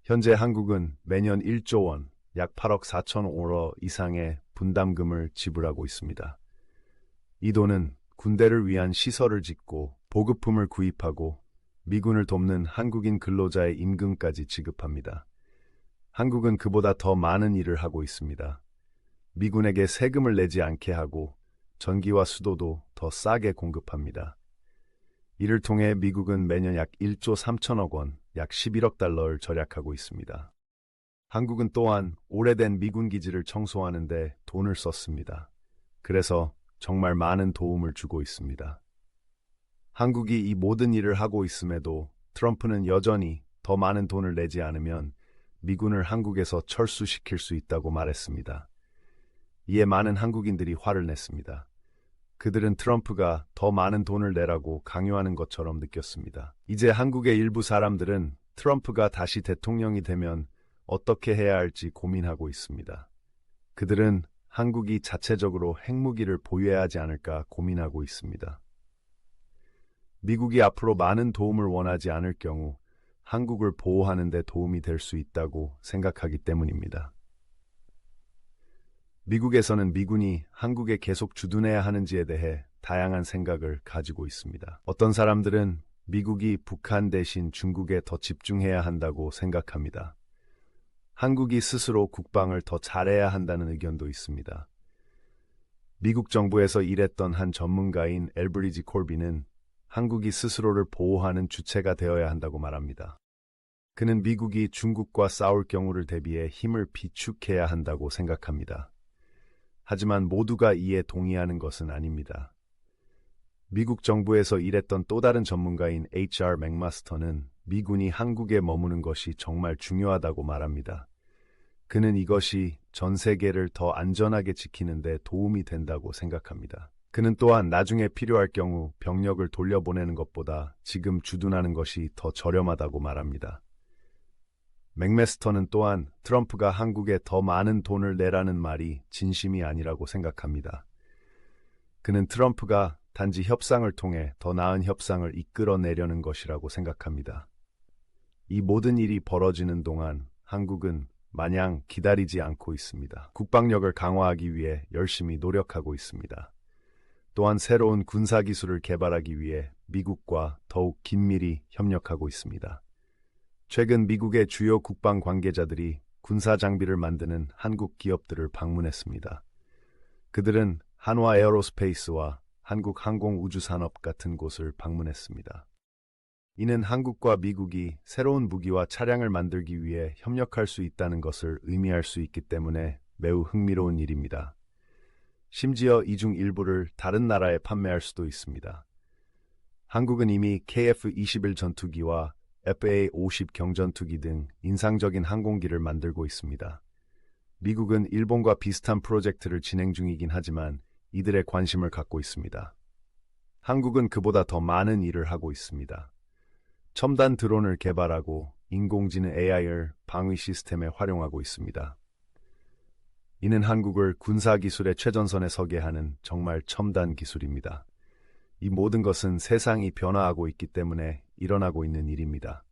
현재 한국은 매년 1조 원, 약 8억 4천억 이상의 분담금을 지불하고 있습니다. 이 돈은 군대를 위한 시설을 짓고 보급품을 구입하고 미군을 돕는 한국인 근로자의 임금까지 지급합니다. 한국은 그보다 더 많은 일을 하고 있습니다. 미군에게 세금을 내지 않게 하고 전기와 수도도 더 싸게 공급합니다. 이를 통해 미국은 매년 약 1조 3천억 원, 약 11억 달러를 절약하고 있습니다. 한국은 또한 오래된 미군 기지를 청소하는 데 돈을 썼습니다. 그래서 정말 많은 도움을 주고 있습니다. 한국이 이 모든 일을 하고 있음에도 트럼프는 여전히 더 많은 돈을 내지 않으면 미군을 한국에서 철수시킬 수 있다고 말했습니다. 이에 많은 한국인들이 화를 냈습니다. 그들은 트럼프가 더 많은 돈을 내라고 강요하는 것처럼 느꼈습니다. 이제 한국의 일부 사람들은 트럼프가 다시 대통령이 되면 어떻게 해야 할지 고민하고 있습니다. 그들은 한국이 자체적으로 핵무기를 보유해야 하지 않을까 고민하고 있습니다. 미국이 앞으로 많은 도움을 원하지 않을 경우 한국을 보호하는 데 도움이 될 수 있다고 생각하기 때문입니다. 미국에서는 미군이 한국에 계속 주둔해야 하는지에 대해 다양한 생각을 가지고 있습니다. 어떤 사람들은 미국이 북한 대신 중국에 더 집중해야 한다고 생각합니다. 한국이 스스로 국방을 더 잘해야 한다는 의견도 있습니다. 미국 정부에서 일했던 한 전문가인 엘브리지 콜비는 한국이 스스로를 보호하는 주체가 되어야 한다고 말합니다. 그는 미국이 중국과 싸울 경우를 대비해 힘을 비축해야 한다고 생각합니다. 하지만 모두가 이에 동의하는 것은 아닙니다. 미국 정부에서 일했던 또 다른 전문가인 HR 맥마스터는 미군이 한국에 머무는 것이 정말 중요하다고 말합니다. 그는 이것이 전 세계를 더 안전하게 지키는 데 도움이 된다고 생각합니다. 그는 또한 나중에 필요할 경우 병력을 돌려보내는 것보다 지금 주둔하는 것이 더 저렴하다고 말합니다. 맥메스터는 또한 트럼프가 한국에 더 많은 돈을 내라는 말이 진심이 아니라고 생각합니다. 그는 트럼프가 단지 협상을 통해 더 나은 협상을 이끌어내려는 것이라고 생각합니다. 이 모든 일이 벌어지는 동안 한국은 마냥 기다리지 않고 있습니다. 국방력을 강화하기 위해 열심히 노력하고 있습니다. 또한 새로운 군사기술을 개발하기 위해 미국과 더욱 긴밀히 협력하고 있습니다. 최근 미국의 주요 국방 관계자들이 군사 장비를 만드는 한국 기업들을 방문했습니다. 그들은 한화 에어로스페이스와 한국 항공우주산업 같은 곳을 방문했습니다. 이는 한국과 미국이 새로운 무기와 차량을 만들기 위해 협력할 수 있다는 것을 의미할 수 있기 때문에 매우 흥미로운 일입니다. 심지어 이 중 일부를 다른 나라에 판매할 수도 있습니다. 한국은 이미 KF-21 전투기와 FA-50 경전투기 등 인상적인 항공기를 만들고 있습니다. 미국은 일본과 비슷한 프로젝트를 진행 중이긴 하지만 이들의 관심을 갖고 있습니다. 한국은 그보다 더 많은 일을 하고 있습니다. 첨단 드론을 개발하고 인공지능 AI를 방위 시스템에 활용하고 있습니다. 이는 한국을 군사기술의 최전선에 서게 하는 정말 첨단 기술입니다. 이 모든 것은 세상이 변화하고 있기 때문에 일어나고 있는 일입니다.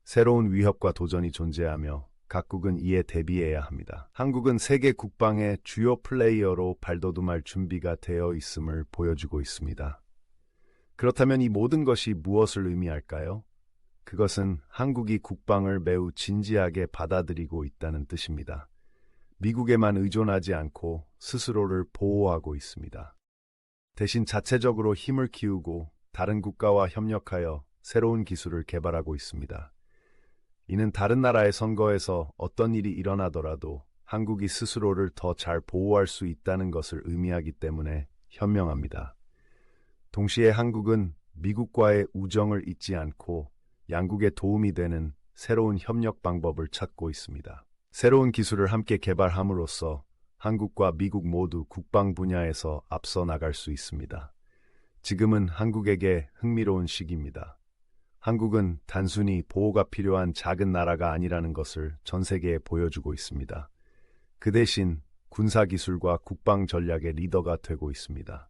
새로운 위협과 도전이 존재하며 각국은 이에 대비해야 합니다. 한국은 세계 국방의 주요 플레이어로 발돋움할 준비가 되어 있음을 보여주고 있습니다. 그렇다면 이 모든 것이 무엇을 의미할까요? 그것은 한국이 국방을 매우 진지하게 받아들이고 있다는 뜻입니다. 미국에만 의존하지 않고 스스로를 보호하고 있습니다. 대신 자체적으로 힘을 키우고 다른 국가와 협력하여 새로운 기술을 개발하고 있습니다. 이는 다른 나라의 선거에서 어떤 일이 일어나더라도 한국이 스스로를 더 잘 보호할 수 있다는 것을 의미하기 때문에 현명합니다. 동시에 한국은 미국과의 우정을 잊지 않고 양국에 도움이 되는 새로운 협력 방법을 찾고 있습니다. 새로운 기술을 함께 개발함으로써 한국과 미국 모두 국방 분야에서 앞서 나갈 수 있습니다. 지금은 한국에게 흥미로운 시기입니다. 한국은 단순히 보호가 필요한 작은 나라가 아니라는 것을 전 세계에 보여주고 있습니다. 그 대신 군사기술과 국방 전략의 리더가 되고 있습니다.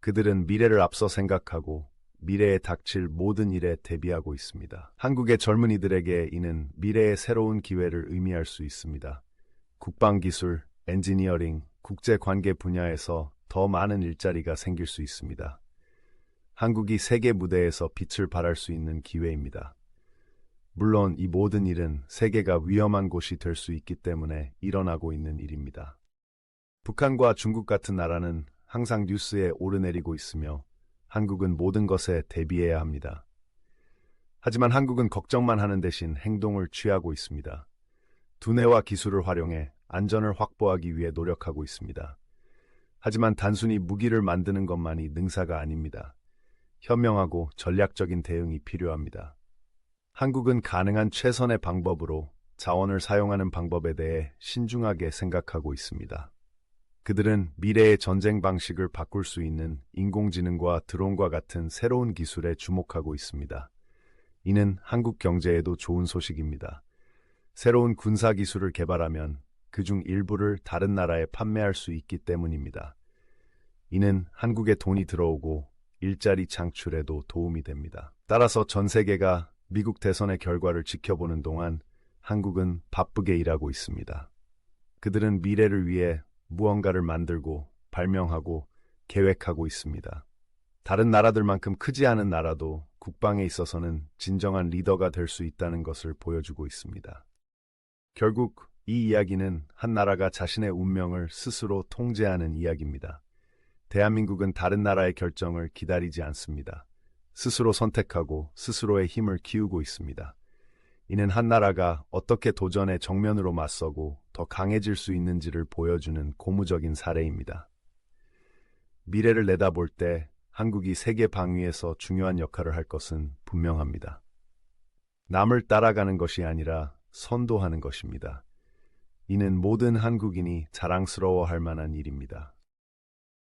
그들은 미래를 앞서 생각하고 미래에 닥칠 모든 일에 대비하고 있습니다. 한국의 젊은이들에게 이는 미래의 새로운 기회를 의미할 수 있습니다. 국방기술, 엔지니어링, 국제관계 분야에서 더 많은 일자리가 생길 수 있습니다. 한국이 세계 무대에서 빛을 발할 수 있는 기회입니다. 물론 이 모든 일은 세계가 위험한 곳이 될 수 있기 때문에 일어나고 있는 일입니다. 북한과 중국 같은 나라는 항상 뉴스에 오르내리고 있으며 한국은 모든 것에 대비해야 합니다. 하지만 한국은 걱정만 하는 대신 행동을 취하고 있습니다. 두뇌와 기술을 활용해 안전을 확보하기 위해 노력하고 있습니다. 하지만 단순히 무기를 만드는 것만이 능사가 아닙니다. 현명하고 전략적인 대응이 필요합니다. 한국은 가능한 최선의 방법으로 자원을 사용하는 방법에 대해 신중하게 생각하고 있습니다. 그들은 미래의 전쟁 방식을 바꿀 수 있는 인공지능과 드론과 같은 새로운 기술에 주목하고 있습니다. 이는 한국 경제에도 좋은 소식입니다. 새로운 군사 기술을 개발하면 그중 일부를 다른 나라에 판매할 수 있기 때문입니다. 이는 한국에 돈이 들어오고 일자리 창출에도 도움이 됩니다. 따라서 전 세계가 미국 대선의 결과를 지켜보는 동안 한국은 바쁘게 일하고 있습니다. 그들은 미래를 위해 무언가를 만들고 발명하고 계획하고 있습니다. 다른 나라들만큼 크지 않은 나라도 국방에 있어서는 진정한 리더가 될 수 있다는 것을 보여주고 있습니다. 결국 이 이야기는 한 나라가 자신의 운명을 스스로 통제하는 이야기입니다. 대한민국은 다른 나라의 결정을 기다리지 않습니다. 스스로 선택하고 스스로의 힘을 키우고 있습니다. 이는 한 나라가 어떻게 도전에 정면으로 맞서고 더 강해질 수 있는지를 보여주는 고무적인 사례입니다. 미래를 내다볼 때 한국이 세계 방위에서 중요한 역할을 할 것은 분명합니다. 남을 따라가는 것이 아니라 선도하는 것입니다. 이는 모든 한국인이 자랑스러워할 만한 일입니다.